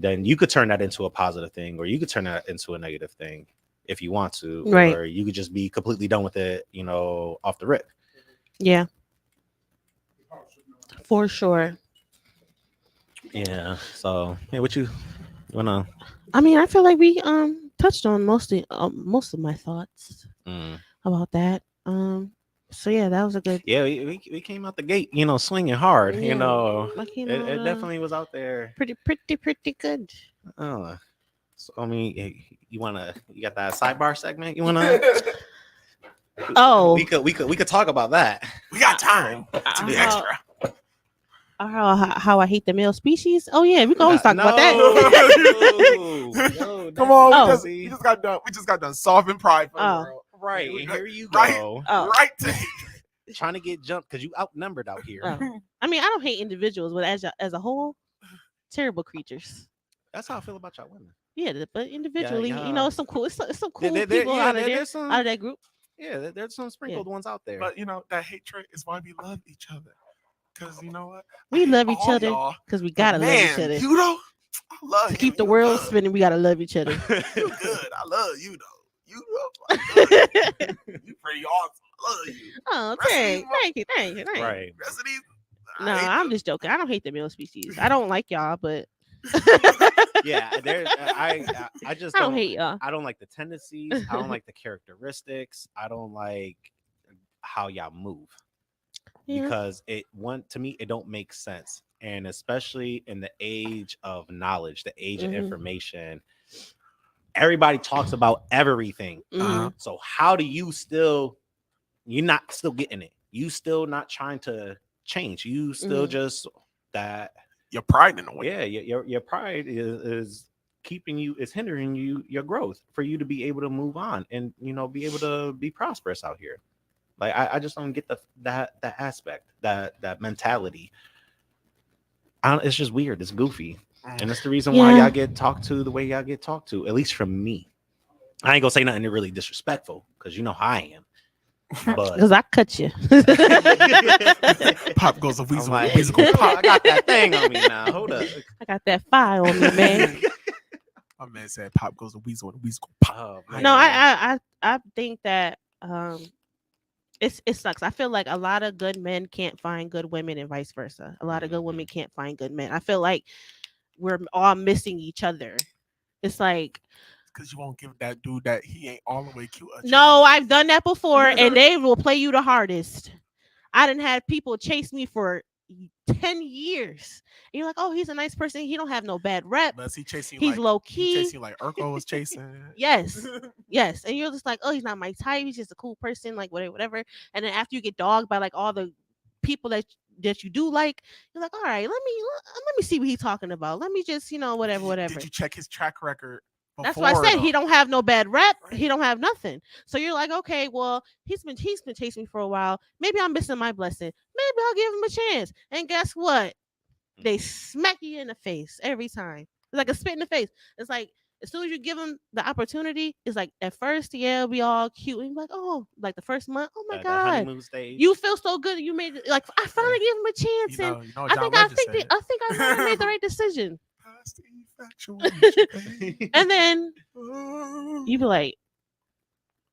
Then you could turn that into a positive thing, or you could turn that into a negative thing if you want to, Right. or you could just be completely done with it, off the rip. Yeah. For sure. Yeah. So, yeah, what you wanna? I mean, I feel like we touched on most of my thoughts about that. So yeah, that was a good. Yeah, we came out the gate, swinging hard. Yeah, like, It definitely was out there. pretty good. Oh, so I mean, you got that sidebar segment? You wanna? Oh, we could talk about that. We got time to be how- extra. How I hate the male species. Oh yeah, we can always talk about that. No, Come on, Oh. we just got done. We just got done solving pride for the Oh. world. right here you Right. go, Oh. Right to trying to get jumped because you outnumbered out here. Oh. I mean, I don't hate individuals, but as a whole, terrible creatures. That's how I feel about y'all women. Yeah, but individually, yeah. it's some cool cool There- people out of there, there's some, out of that group. yeah, there's some sprinkled ones out there. But that hatred is why we love each other. Because you know what? We I hate love each all other y'all, because we but gotta love each man, other. You know, I love To you. keep the You world good. spinning, we gotta love each other. You good. I love you though. You pretty awesome. I love you. Oh, Rest of thank these you. Right. Rest of these. I No, hate I'm them. just joking. I don't hate the male species. I don't like y'all, but Yeah, I just I don't hate y'all. I don't like the tendencies. I don't like the characteristics. I don't like how y'all move. Yeah. Because to me it don't make sense, and especially in the age of knowledge, the age of Mhm. information, everybody talks about everything. Mhm. So how do you're not still getting it? You still not trying to change? You still Mhm. just that? Your pride in a way. Yeah, your pride is keeping you, is hindering your growth for you to be able to move on and be able to be prosperous out here. Like I just don't get that aspect, that mentality. It's just weird. It's goofy, and that's the reason why Yeah. y'all get talked to the way y'all get talked to. At least from me. I ain't gonna say nothing really disrespectful because you know how I am. But Because I cut you. Pop goes a I'm weasel. like, Weasel go pop. I got that thing on me now. Hold up. I got that fire on me, man. My man said, "Pop goes a weasel, and the weasel go pop." Oh, man. No, I think that it sucks. I feel like a lot of good men can't find good women and vice versa. A lot of good women can't find good men. I feel like we're all missing each other. It's like, Because you won't give that dude that he ain't all the way cute. a no, chance. I've done that before, and they will play you the hardest. I didn't have people chase me for 10 years. And you're like, oh, he's a nice person. He don't have no bad rep. Unless he chasing you He's like low he key. chasing you like Urkel was chasing. Yes. Yes. And you're just like, oh, he's not my type. He's just a cool person, like whatever. And then after you get dogged by like all the people that you do like, you're like, all right, let me see what he's talking about. Let me just, whatever. Did you check his track record? That's why I before, said he though? don't have no bad rep. He don't have nothing. So you're like, okay, well, he's been chasing me for a while. Maybe I'm missing my blessing. Maybe I'll give him a chance. And guess what? They smack you in the face every time. It's like a spit in the face. It's like as soon as you give them the opportunity, it's like at first, yeah, it'll be all cute. And you're like, oh, like the first month, oh my That god, honeymoon stage. you feel so good. You made like I finally gave him a chance, and You know what I John think Legend said. I finally made the right decision. Past the infatuation. And then you be like,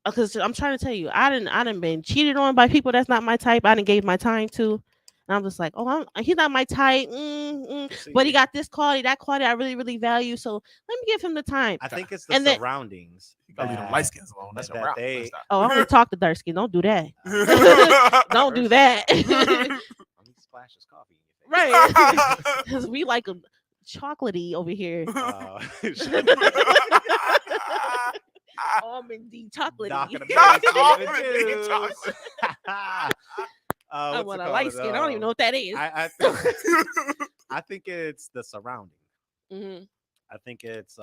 because I'm trying to tell you, I didn't been cheated on by people that's not my type. I didn't gave my time to, and I'm just like, oh, he's not my type, but he got this quality, that quality I really, really value. So let me give him the time. I think it's the And then- surroundings. You gotta leave them light skins alone. That's your that route. they- Oh, I only talk to dark skin. Don't do that. Don't do that. Let me splash this coffee in your face. Right? Because we like them chocolatey over here. Almondy, chocolatey. Doc and a Not Stephen almondy Juice. chocolate. I What's want it a light called? skin. I don't even know what that is. I think it's the surrounding. Mhm. I think it's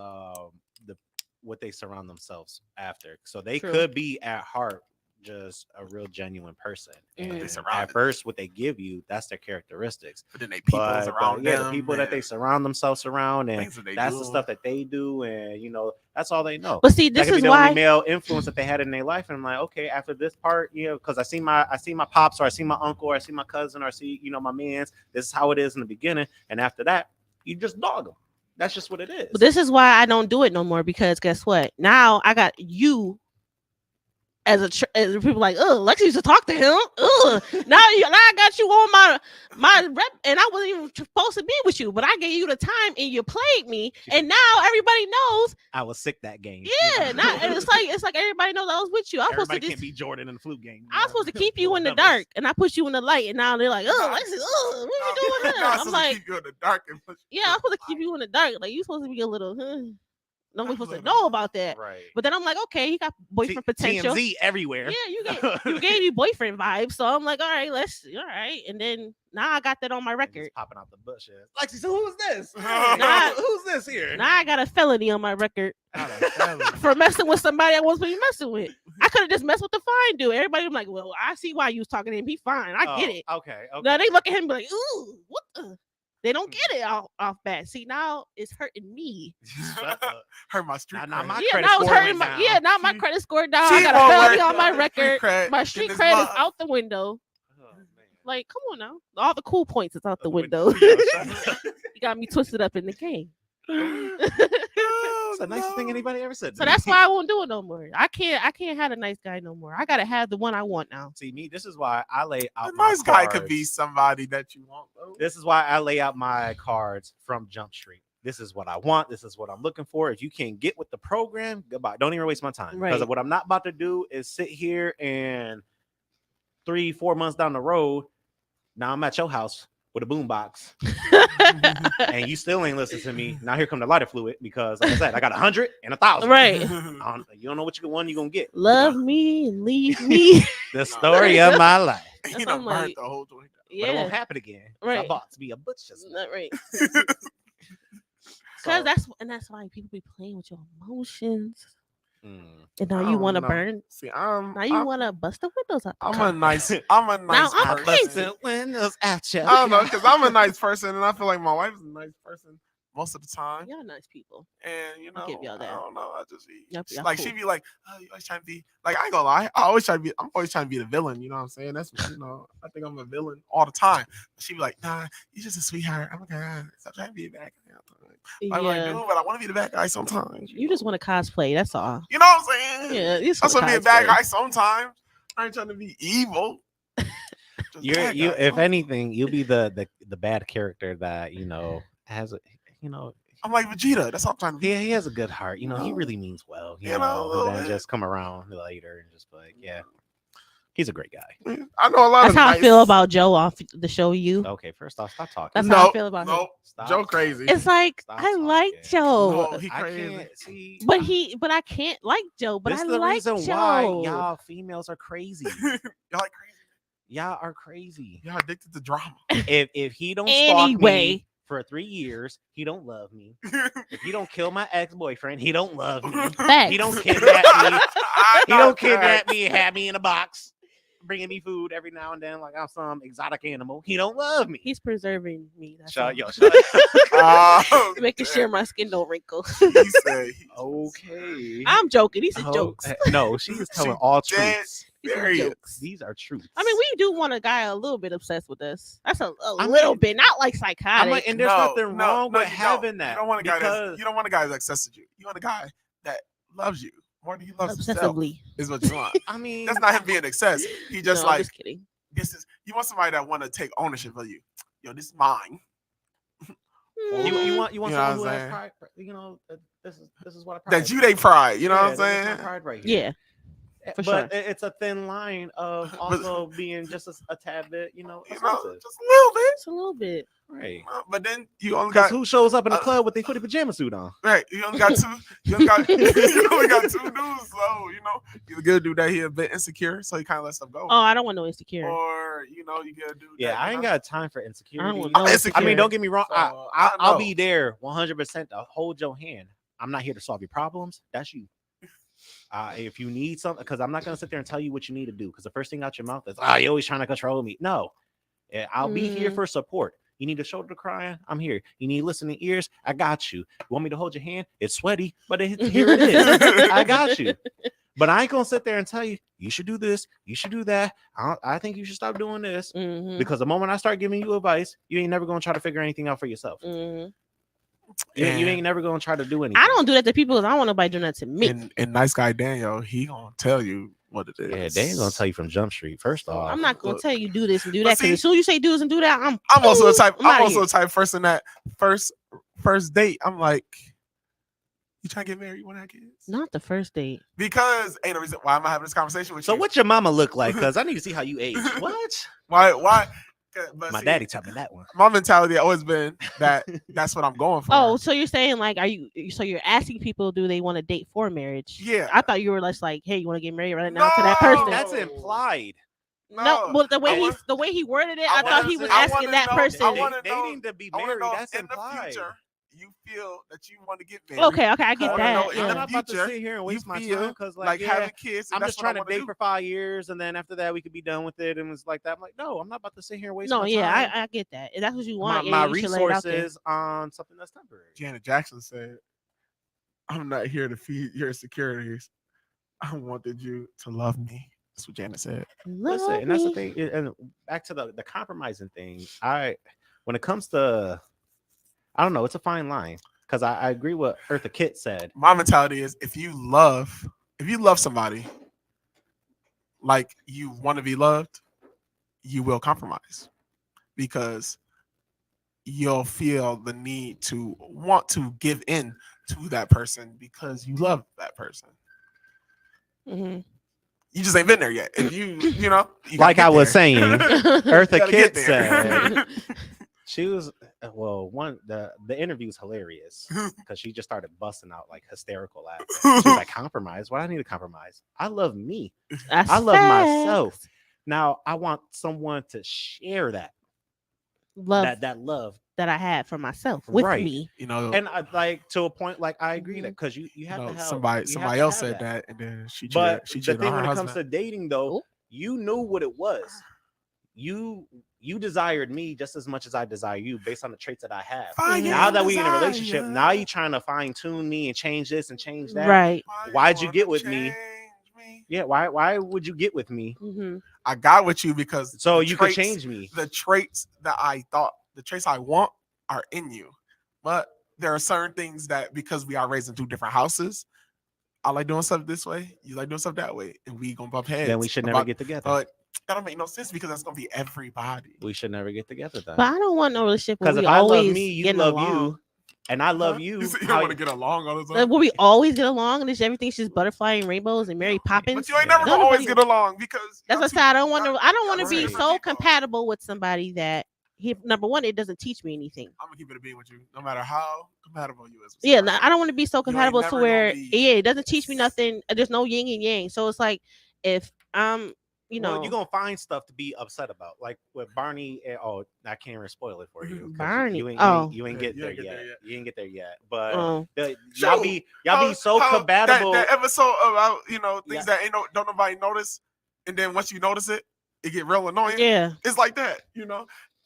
what they surround themselves after. So they True. could be at heart just a real genuine person. Mhm. And They surround at first, what they give you, that's their characteristics. But then they people But around yeah, them. the people that they surround themselves around, and things that they that's do. the stuff that they do, and that's all they know. But see, That this could be is the why. only male influence that they had in their life, and I'm like, okay, after this part, because I see my pops, or I see my uncle, or I see my cousin, or I see my man's. This is how it is in the beginning, and after that, you just dog them. That's just what it is. But this is why I don't do it no more, because guess what? Now I got you as people like, oh, Lexi used to talk to him. Now I got you on my rep, and I wasn't even supposed to be with you, but I gave you the time and you played me, and now everybody knows. I was sick that game. Yeah, and it's like everybody knows I was with you. I was supposed to Everybody just. can't be Jordan in the flute game. I was supposed to keep you in the dark, and I put you in the light, and now they're like, "Oh, Lexi, what you doing with him?" I'm like, keep you in the dark and push "Yeah, I'm supposed to keep you in the dark. Like you supposed to be a little, nobody's supposed to know about that." Right. But then I'm like, "Okay, he got boyfriend potential. TMZ everywhere. Yeah, you gave me boyfriend vibes, so I'm like, all right." And then now I got that on my And record. just popping out the bushes. Lexi, so who's this? Nah. Who's this here? Now I got a felony on my record Not a felon. for messing with somebody I wasn't supposed to be messing with. I could have just messed with the fine dude. Everybody was like, "Well, I see why you was talking to him. He fine. I get it." Okay. Now they look at him and be like, ooh, what the? They don't get it off bat. See, now it's hurting me. Shut up. Hurt my street. Now cred. my Yeah, credit now it's score hurting went my down. now my credit score down. She I got a won't felony work on my on record. cred My in street this cred is month. out the window. Oh, man. Like, come on now. All the cool points is out the window. Yeah, shut up. You got me twisted up in the game. That's the nicest thing anybody ever said. to So me. that's why I won't do it no more. I can't have a nice guy no more. I gotta have the one I want now. See me. This is why I lay A out. my nice guy could cards. be somebody that you want. Though. This is why I lay out my cards from Jump Street. This is what I want. This is what I'm looking for. If you can't get with the program, goodbye. Don't even waste my time. Because Right. what I'm not about to do is sit here and 3-4 months down the road, now I'm at your house with a boombox, and you still ain't listening to me. Now here come the lighter fluid because, like I said, I got 100 and 1,000. Right. You don't know which one you're gonna get. Love me and leave me. The story of my life. You That's know, I'm like, the whole joint. But it won't yeah, happen again. 'Cause Right. I bought to be a butcher. not right. So, Because that's why people be playing with your emotions, mm. and now I you don't want to know. burn. See, Now you want to bust the windows up. I'm a nice I'm person. crazy. The windows at you. I don't know, because I'm a nice person, and I feel like my wife's a nice person. most of the time. Y'all nice people. And you know, I'll give y'all that. I don't know. I just be Yep, y'all like cool. she be like, oh, you always trying to be like, I ain't gonna lie. I'm always trying to be the villain. You know what I'm saying? That's what, you know. I think I'm a villain all the time. She be like, nah, you just a sweetheart. I'm like, stop trying to be a bad guy. I'm like, dude, but I want to be the bad guy sometimes. You just want to cosplay. That's all. You know what I'm saying? Yeah, you just I just want to be a bad cosplay. guy sometimes. I ain't trying to be evil. Just You're bad you. guy If sometimes. anything, you'll be the bad character that has a I'm like Vegeta. That's all I'm trying to be. he has a good heart. He No. really means well. You know, a little and then bit. just come around later and just be like, yeah, he's a great guy. I know a lot That's of how nice... I feel about Joe off the show. You. Okay, first off, stop talking. That's no, how I feel about him. no, Stop Joe talking. crazy. It's like Stop I like talking. Joe, No, he I crazy. can't see. but I can't like Joe. But This I is the like reason Joe. why y'all females are crazy. Y'all like crazy. Y'all are crazy. Y'all addicted to drama. If he don't stalk Anyway. me for 3 years, he don't love me. If he don't kill my ex-boyfriend, he don't love me. Facts. He don't kidnap me. I He know don't that. kidnap me and have me in a box, bringing me food every now and then like I'm some exotic animal. He don't love me. He's preserving me. That's Shut all. yo, shut Oh, Making damn. sure my skin don't wrinkle. He said he- Okay. I'm joking. These are Oh, jokes. No, she is telling She all dead truths. These are serious. jokes. These are truths. I mean, we do want a guy a little bit obsessed with us. That's a I little mean, bit, not like I'm psychotic. like, and there's nothing wrong with you having don't. that. You don't want a guy because you don't want a guy that obsessed you. You want a guy that loves you more than he loves himself. Obsessively. Is what you want. I mean, That's not him being excess. He just No, I'm like just kidding. this is. You want somebody that want to take ownership of you. Yo, this is mine. you want You know someone what who I'm has saying? pride. this is what I That you they pride. You know what I'm This is my saying? pride right here. Yeah. for but sure. it's a thin line of also being just a tad bit, You know, offensive. just a little bit. It's a little bit. Right. But then you only Because got who shows up in a club with their footy pajama suit on? right. You only got two. You only got, you only got two dudes. So you know, you get a dude that he a bit insecure, so he kind of lets stuff go. Oh, I don't want no insecure. Or you know, you get a dude. Yeah, that, I you ain't know, got time for insecurity. I don't want I'm no insecure. I mean, don't get me wrong. So, I'll know. be there 100% to hold your hand. I'm not here to solve your problems. That's you. If you need something, because I'm not gonna sit there and tell you what you need to do. Because the first thing out your mouth is, you're always trying to control me." No, I'll be here for support. You need a shoulder to cry on? I'm here. You need listening ears? I got you. You want me to hold your hand? It's sweaty, but here it is. I got you. But I ain't gonna sit there and tell you, you should do this, you should do that. I think you should stop doing this. Mhm. Because the moment I start giving you advice, you ain't never gonna try to figure anything out for yourself. Mhm. You And- ain't never gonna try to do anything. I don't do that to people. 'Cause I don't want nobody doing that to me. And nice guy Daniel, he gonna tell you what it is. Yeah, they ain't gonna tell you from Jump Street. First off, I'm not gonna look. tell you do this and do But that. Because see- as soon as you say do this and do that, I'm also the type. I'm outta I'm also here. the type of person that first date. I'm like, you trying to get married? You want to have kids? not the first date. Because ain't no reason why am I having this conversation with so you. what your mama look like? Because I need to see how you age. What? Why? But My see, daddy taught me that one. My mentality always been that that's what I'm going for. Oh, so you're saying like, so you're asking people, do they want to date for marriage? Yeah. I thought you were just like, hey, you want to get married right now to that person? No. That's implied. No, but the way I want- the way he worded it, I I thought he wanna- was I asking wanna that know- person. I wanna know- Dating to be I want to married, know that's in the implied. future you feel that you want to get married. Okay, I I get wanna that. know in I'm the Yeah. not about to future, sit here and waste my feel time because, like yeah, having kids. I'm that's just what I trying to wanna date do. for 5 years, and then after that we could be done with it. And it's like that. I'm like, no, I'm not about to sit here and waste No, my yeah, time. I get that. If that's what you want, my yeah, you should lay it out there. resources on something that's temporary. Janet Jackson said, "I'm not here to feed your insecurities. I wanted you to love me." That's what Janet said. Listen, Love and that's the me. thing. And back to the compromising thing. When it comes to, I don't know, it's a fine line because I agree what Eartha Kitt said. My mentality is if you love somebody like you want to be loved, you will compromise because you'll feel the need to want to give in to that person because you love that person. Mhm. You just ain't been there yet. If you know, you gotta Like get I was there. saying, You Eartha gotta Kitt get there. said she was the interview's hilarious because she just started busting out like hysterical laughing. She was like, compromise? Why do I need to compromise? I love me. That's I love facts. myself. Now I want someone to share that Love that love. that I had for myself with Right. me. You know, And I like to a point, like I agree Mhm. that because you have you know, to have somebody you have to else have said that, and then she But cheated the thing on when her it comes husband. to dating, though, Ooh. you knew what it was. you desired me just as much as I desire you based on the traits that I have. Fine, Now yeah, that we in a desire, relationship, yeah. now you trying to fine tune me and change this and change that. Right. Why'd you wanna get with me? change me? Yeah, why would you get with me Mm-hmm. I got with you because so the you could traits- change me? The traits that the traits I want are in you, but there are certain things that because we are raised in two different houses, I like doing stuff this way, you like doing stuff that way, and we gonna bump heads. Then we should never get together. But that don't make no sense because that's gonna be everybody. We should never get together then. But I don't want no relationship where Because we if I love always me, you getting love along. you, and I love you. You how don't want to get along all the Like, time. where we always get along and everything's just butterfly and rainbows and Mary Poppins. But you ain't never Yeah. gonna always Nobody- get along because That's what I said. I don't want to. I don't want to be right. so compatible with somebody that number one, it doesn't teach me anything. I'm gonna keep it a being with you, no matter how compatible you is. with Yeah, somebody. I don't want to be so ain't compatible never to gonna where be- it doesn't teach me nothing. There's no yin and yang. So it's like if I'm, Well, you're gonna find stuff to be upset about, like with Barney. I can't even spoil it for you. 'cause Barney, you ain't oh. you ain't Yeah, get you there ain't get yet. there yet. You ain't get there yet. But Oh. y'all be so compatible. That episode about things Yeah. that don't nobody notice, and then once you notice it, it get real annoying. yeah, It's like that,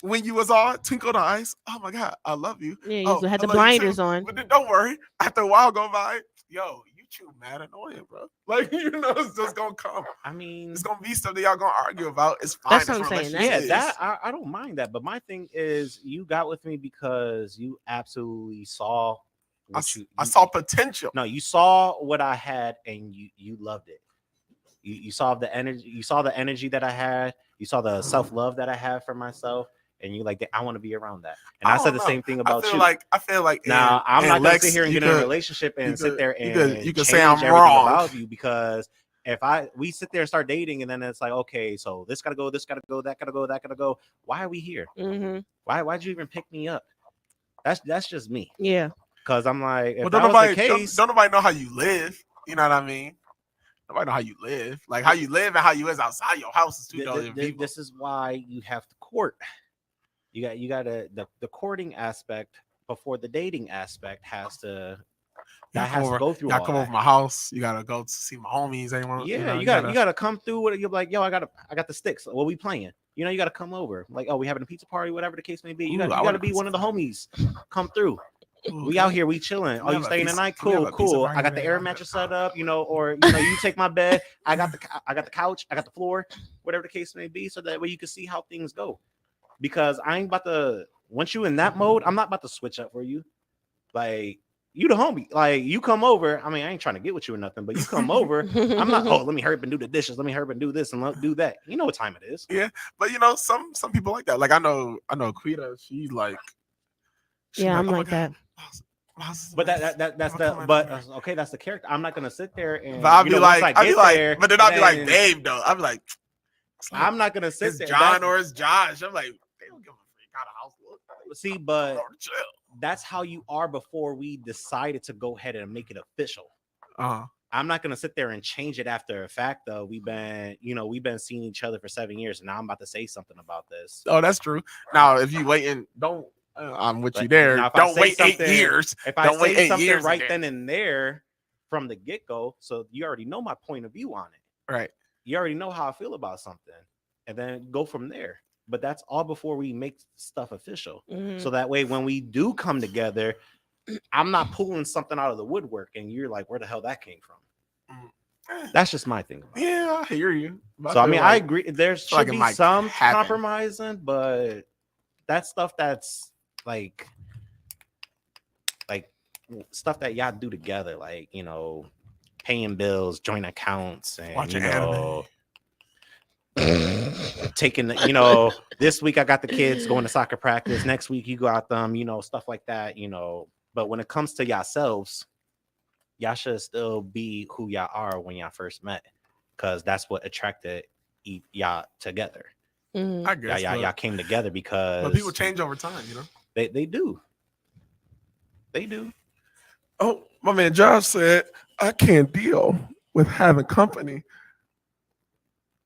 when you was all twinkled eyes. Oh my god, I love you. yeah. You Oh, had I the love you blinders too. on. But then don't worry. After a while go by, yo, you too mad annoying, bro. Like it's just gonna come. I mean, It's gonna be stuff that y'all gonna argue about. It's fine. That's what I'm a saying. relationship yeah, is. that I don't mind that. But my thing is, you got with me because you absolutely saw. I, What s- you, I you- saw potential. No, you saw what I had and you loved it. You saw the energy, that I had, you saw the self-love that I have for myself, and you like, I want to be around that. And I said don't the know. same thing I about feel you. like Now, I'm not gonna Lex, sit here and you get in a could- relationship and you sit could- there you and could- you could change say I'm everything wrong. about you, because if we sit there and start dating and then it's like, okay, so this gotta go, that gotta go. Why are we here? Mm-hmm. Why'd you even pick me up? That's just me. Yeah. Because I'm like, if Well, that don't was the nobody case, don't nobody know how you live. You know what I mean? Nobody know how you live. Like how you live and how you is outside your house is two million people. this is why you have to court. You got the courting aspect before the dating aspect has to. Y'all That come has over- to go through. Y'all all come that. over my house. You gotta go to see my homies. Yeah, you gotta come through with it. You're like, yo, I got the sticks. What we playing? You got to come over. Like, oh, we having a pizza party, whatever the case may be. You Ooh, I got want to a be pizza one of the party. homies. Come through. Ooh, We out here, we chilling. Can Oh, we you have a staying the pizza- night? can we have Cool, a pizza cool. party I got the today? air I'm mattress good. set up, or you take my bed. I got the couch, I got the floor, whatever the case may be, so that way you can see how things go. Because I ain't about to. Once you in that mode, I'm not about to switch up for you. Like, you the homie. Like, you come over. I mean, I ain't trying to get with you or nothing, but you come over. I'm not. Oh, let me hurry up and do the dishes. Let me hurry up and do this and do that. You know what time it is. But some people like that. Like I know Quita. She's like. Yeah, I'm "Oh my like that. God, my house is But nice. that's I'm the coming but over." okay, that's the character. I'm not gonna sit there and But I'll you be know, like, once I I'll be get like, there, but then I'll be like, then babe, though. I'll be like, I'm not gonna sit it's there. John That's- or it's Josh. I'm like, they don't give a freak how the house looks. See, but Go to chill. that's how you are before we decided to go ahead and make it official. Uh-huh. I'm not gonna sit there and change it after a fact, though. We've been seeing each other for 7 years, and now I'm about to say something about this. Oh, that's true. Now, if you waiting, don't. I'm with you But there. now if I Don't say wait 8 something- years. If I Don't wait say 8 something years right again. then and there from the get go, so you already know my point of view on it. Right. You already know how I feel about something, and then go from there. But that's all before we make stuff official. Mhm. So that way, when we do come together, I'm not pulling something out of the woodwork, and you're like, "Where the hell that came from?" That's just my thing. about it. Yeah, I hear you. But So I feel mean, I like- agree. There feel like should it be might some happen. compromising, but that's stuff that's like stuff that y'all do together, like paying bills, joint accounts, and Watching anime. taking this week I got the kids going to soccer practice. Next week you got them, stuff like that, But when it comes to yourselves, y'all should still be who y'all are when y'all first met, because that's what attracted y'all together. Mhm. I guess. Y'all came together because but people change over time, They do. They do. Oh, my man Josh said, I can't deal with having company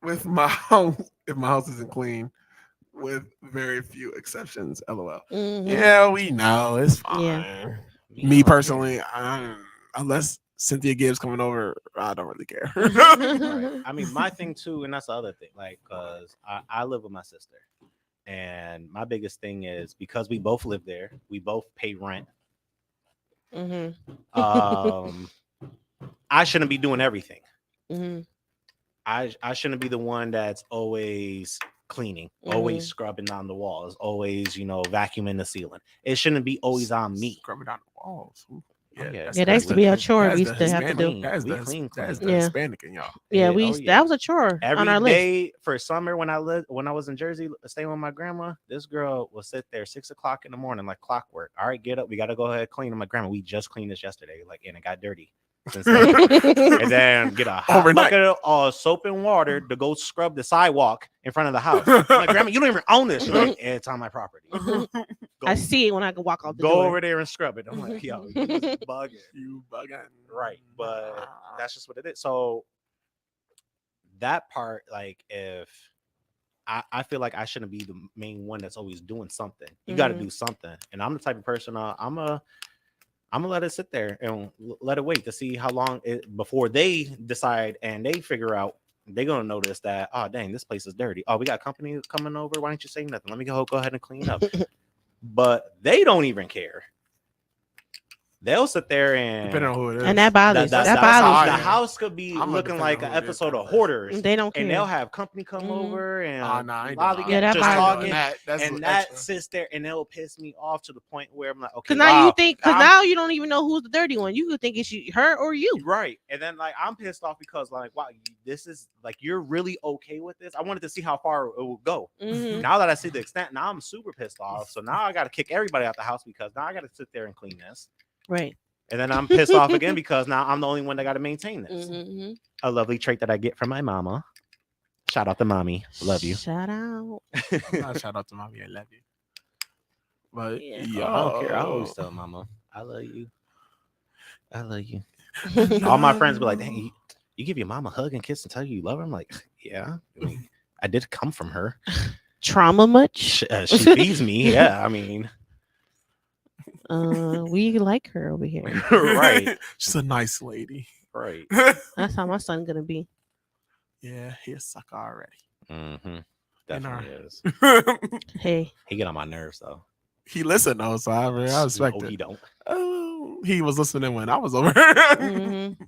with my house if my house isn't clean, with very few exceptions. LOL. Mhm. Yeah, we know it's fine. Yeah. Me personally, unless Cynthia Gibbs coming over, I don't really care. Right. I mean, my thing too, and that's the other thing, like, because I live with my sister, and my biggest thing is because we both live there, we both pay rent. I shouldn't be doing everything. I shouldn't be the one that's always cleaning, always scrubbing down the walls, always, you know, vacuuming the ceiling. It shouldn't be always on me. Scrubbing down the walls. Ooh. Yeah, that used to be a chore we used to have to do. That's the clean. Hispanic in y'all. Yeah, that was a chore every on our list. day for summer when I was in Jersey staying with my grandma. This girl will sit there 6 o'clock in the morning like clockwork. All right, get up. We got to go ahead and clean. And my grandma, we just cleaned this yesterday, like, and it got dirty. And then get a hot bucket of soap and water to go scrub the sidewalk in front of the house. I'm like, Grandma, you don't even own this. She's like, it's on my property. I see it when I can walk off the door. door. Go over there and scrub it. I'm like, yo, you bugging. You bugging. Right. But that's just what it is. So that part, like, if I feel like I shouldn't be the main one that's always doing something. You got to do something. And I'm the type of person, I'm gonna let it sit there and let it wait to see how long before they decide and they figure out. They're gonna notice that, oh dang, this place is dirty. Oh, we got company coming over. Why don't you say nothing? Let me go ahead and clean up. But they don't even care. They'll sit there and depending on who it is, and that bothers. That bothers. bothers. The house could be looking like an episode of Hoarders. They don't care. And they'll have company come over and that just talking. That sits there and it'll piss me off to the point where I'm like, okay, because now you think, now you don't even know who's the dirty one. You could think it's her or you, right? And then like I'm pissed off because like, wow, this is like, you're really okay with this. I wanted to see how far it will go. Now that I see the extent, now I'm super pissed off. So now I got to kick everybody out the house because now I got to sit there and clean this. Right. And then I'm pissed off again because now I'm the only one that got to maintain this. A lovely trait that I get from my mama. Shout out to mommy. Love you. Shout out. Shout out to mommy. I love you. But yeah, I don't care. I always tell mama, I love you. I love you. All my friends be like, dang, you give your mama a hug and kiss and tell you love her? I'm like, yeah. I mean, I did come from her. Trauma much? She feeds me. Yeah, I mean. We like her over here. Right. She's a nice lady. Right. That's how my son gonna be. Yeah, he'll suck already. Definitely is. Hey. He get on my nerves though. He listened though, so I respect it. He don't. Oh, he was listening when I was over. I'm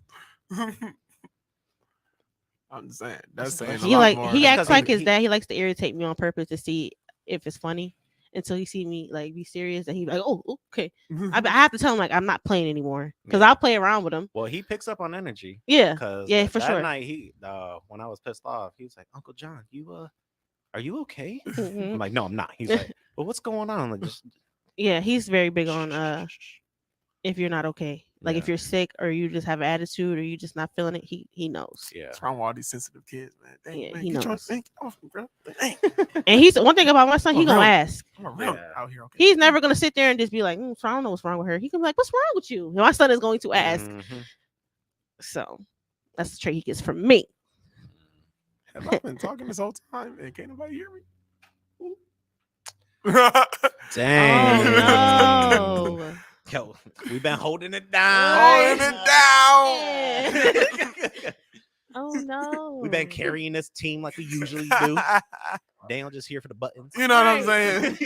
just saying. That's saying he acts like his dad. He likes to irritate me on purpose to see if it's funny. Until he see me like be serious, and he like, oh, okay. I have to tell him like I'm not playing anymore because I'll play around with him. Well, he picks up on energy. Yeah, yeah, for that sure. Night he when I was pissed off, he was like, Uncle John, are you okay? I'm like, no, I'm not. He's like, well, what's going on? I'm like, yeah, he's very big on if you're not okay. Like if you're sick or you just have an attitude or you just not feeling it, he knows. Yeah, what's wrong with all these sensitive kids, man? Dang, yeah, man, he knows. And he's one thing about my son, he gonna ask. Out here, okay. He's never gonna sit there and just be like, I don't know what's wrong with her. He can be like, what's wrong with you? My son is going to ask. So that's the trait he gets from me. Have I been talking this whole time and can't nobody hear me? Dang. Oh, no. Yo, we've been holding it down. Oh no. We've been carrying this team like we usually do. Daniel just here for the buttons. You know what I'm saying?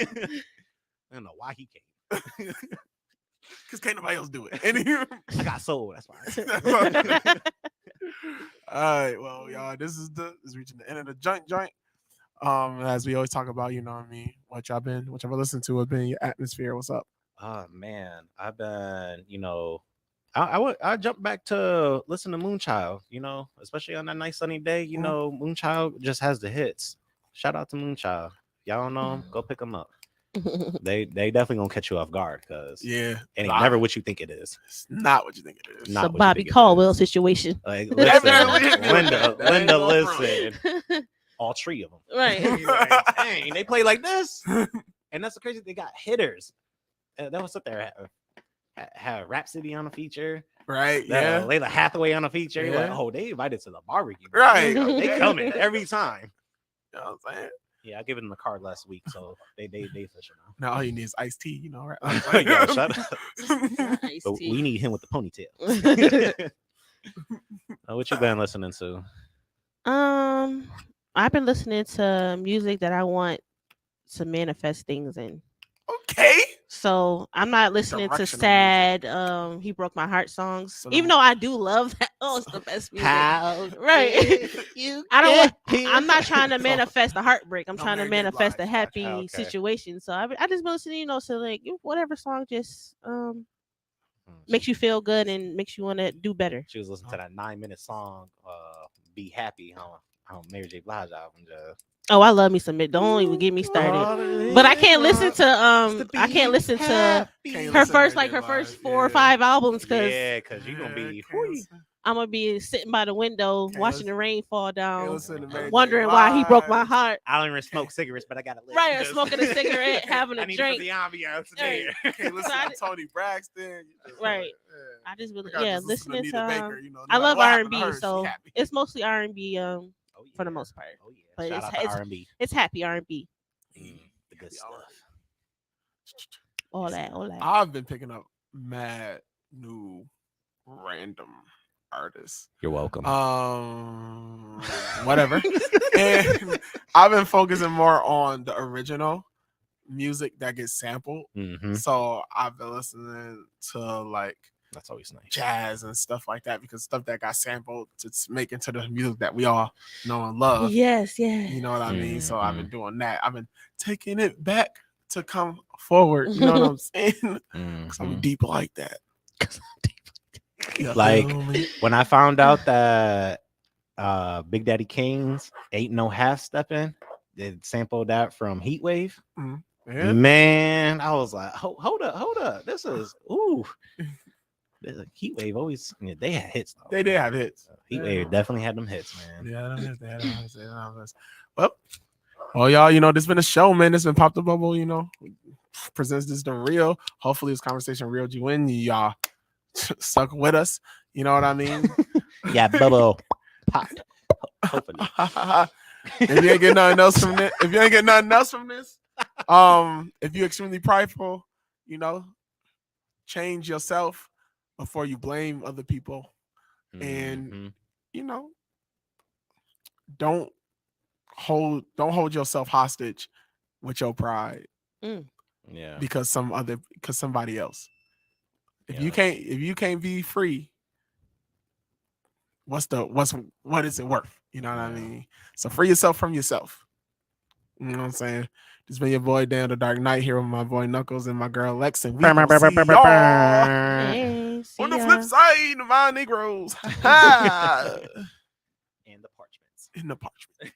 I don't know why he came. Because can't nobody else do it. I got sold. That's why. All right. Well, y'all, this is reaching the end of the joint. As we always talk about, you know what I mean? What y'all listened to, what's been your atmosphere? What's up? Oh man, I've been, I jumped back to listen to Moonchild, especially on that nice sunny day. Moonchild just has the hits. Shout out to Moonchild. Y'all don't know him? Go pick them up. They definitely gonna catch you off guard because it ain't never what you think it is. It's not what you think it is. It's a Bobby Caldwell situation. Like, listen, Linda, listen. All three of them. Right. Like, dang, they play like this. And that's the crazy. They got hitters. That was up there. Have Rhapsody on a feature. Right. Yeah. Layla Hathaway on a feature. Yeah. Like, they invited to the barbecue. Right. They coming every time. You know what I'm saying? Yeah, I gave them the card last week, so they official Now all you need is iced tea, you know, now. right? Yo, shut up. Iced But tea. we need him with the ponytail. What you been listening to? I've been listening to music that I want to manifest things in. Okay. So I'm not listening to Directional sad he broke my heart songs. So Even the- though I do love that. Oh, it's the best music. How Right. did you I don't want, get here? I'm not trying to So- manifest a heartbreak. I'm No, trying to Mary J. manifest a Blige. happy Okay. situation. So I just been listening, to like whatever song just She, makes you feel good and makes you want to do better. she was listening to that 9-minute song, "Be Happy" on Mary J. Blige album. Oh, I love me some Don't even get me started. But I can't listen to I can't listen to Can't her listen to first Mary J. her first Blige, 4 or yeah. 5 albums because Yeah, because you're gonna be. I'm gonna be sitting by the window Can't watching listen- the rain fall down, listen to Mary J. wondering why he broke my Blige. heart. I don't even smoke cigarettes, but I gotta live. Right, or smoking a cigarette, having a I need drink. For the ambiance Right. there. Can't listen So I to Tony Braxton. You just- Right. yeah. I just really You gotta just listen listening to Anita Baker, you know, no I matter love what happened R&B, to her, she so happy. it's mostly R&B Oh, for the yeah. most part. Oh yeah. But Shout it's- out to it's- R&B. It's happy R&B, The good Happy stuff. all that. I've been picking up mad new random artists. You're welcome. Whatever. And I've been focusing more on the original music that gets sampled. Mhm. So I've been listening to like That's always nice. jazz and stuff like that because stuff that got sampled to make into the music that we all know and love. Yes, yeah. You know what I mean? So I've been Mhm. doing that. I've been taking it back to come forward. You know what I'm saying? Because I'm Mhm. deep like that. You Like, feel me? When I found out that Big Daddy Kane's Ain't No Half Stepping, they sampled that from Heat Wave. Yeah. Man, I was like, hold up. This is Heat Wave always they had hits though. They did have hits. Heat Wave definitely had them hits, man. Yeah, they had hits. They had hits. Well, y'all, this has been a show, man. This has been Pop the Bubble, presents this the real. Hopefully this conversation reeled you in. Y'all stuck with us. You know what I mean? Yeah, bubble pop. Hopefully. If you ain't get nothing else from this, if you're extremely prideful, change yourself before you blame other people. And Mhm. Don't hold yourself hostage with your pride Yeah. because somebody else. If you Yes. can't be free, what is it worth? You know what I Yeah. mean? So free yourself from yourself. You know what I'm saying? This been your boy Dan the Dark Knight here with my boy Knuckles and my girl Lex, and we will see y'all Hey, see on the ya. flip side of my Negroes. And the parchments. In the parchment.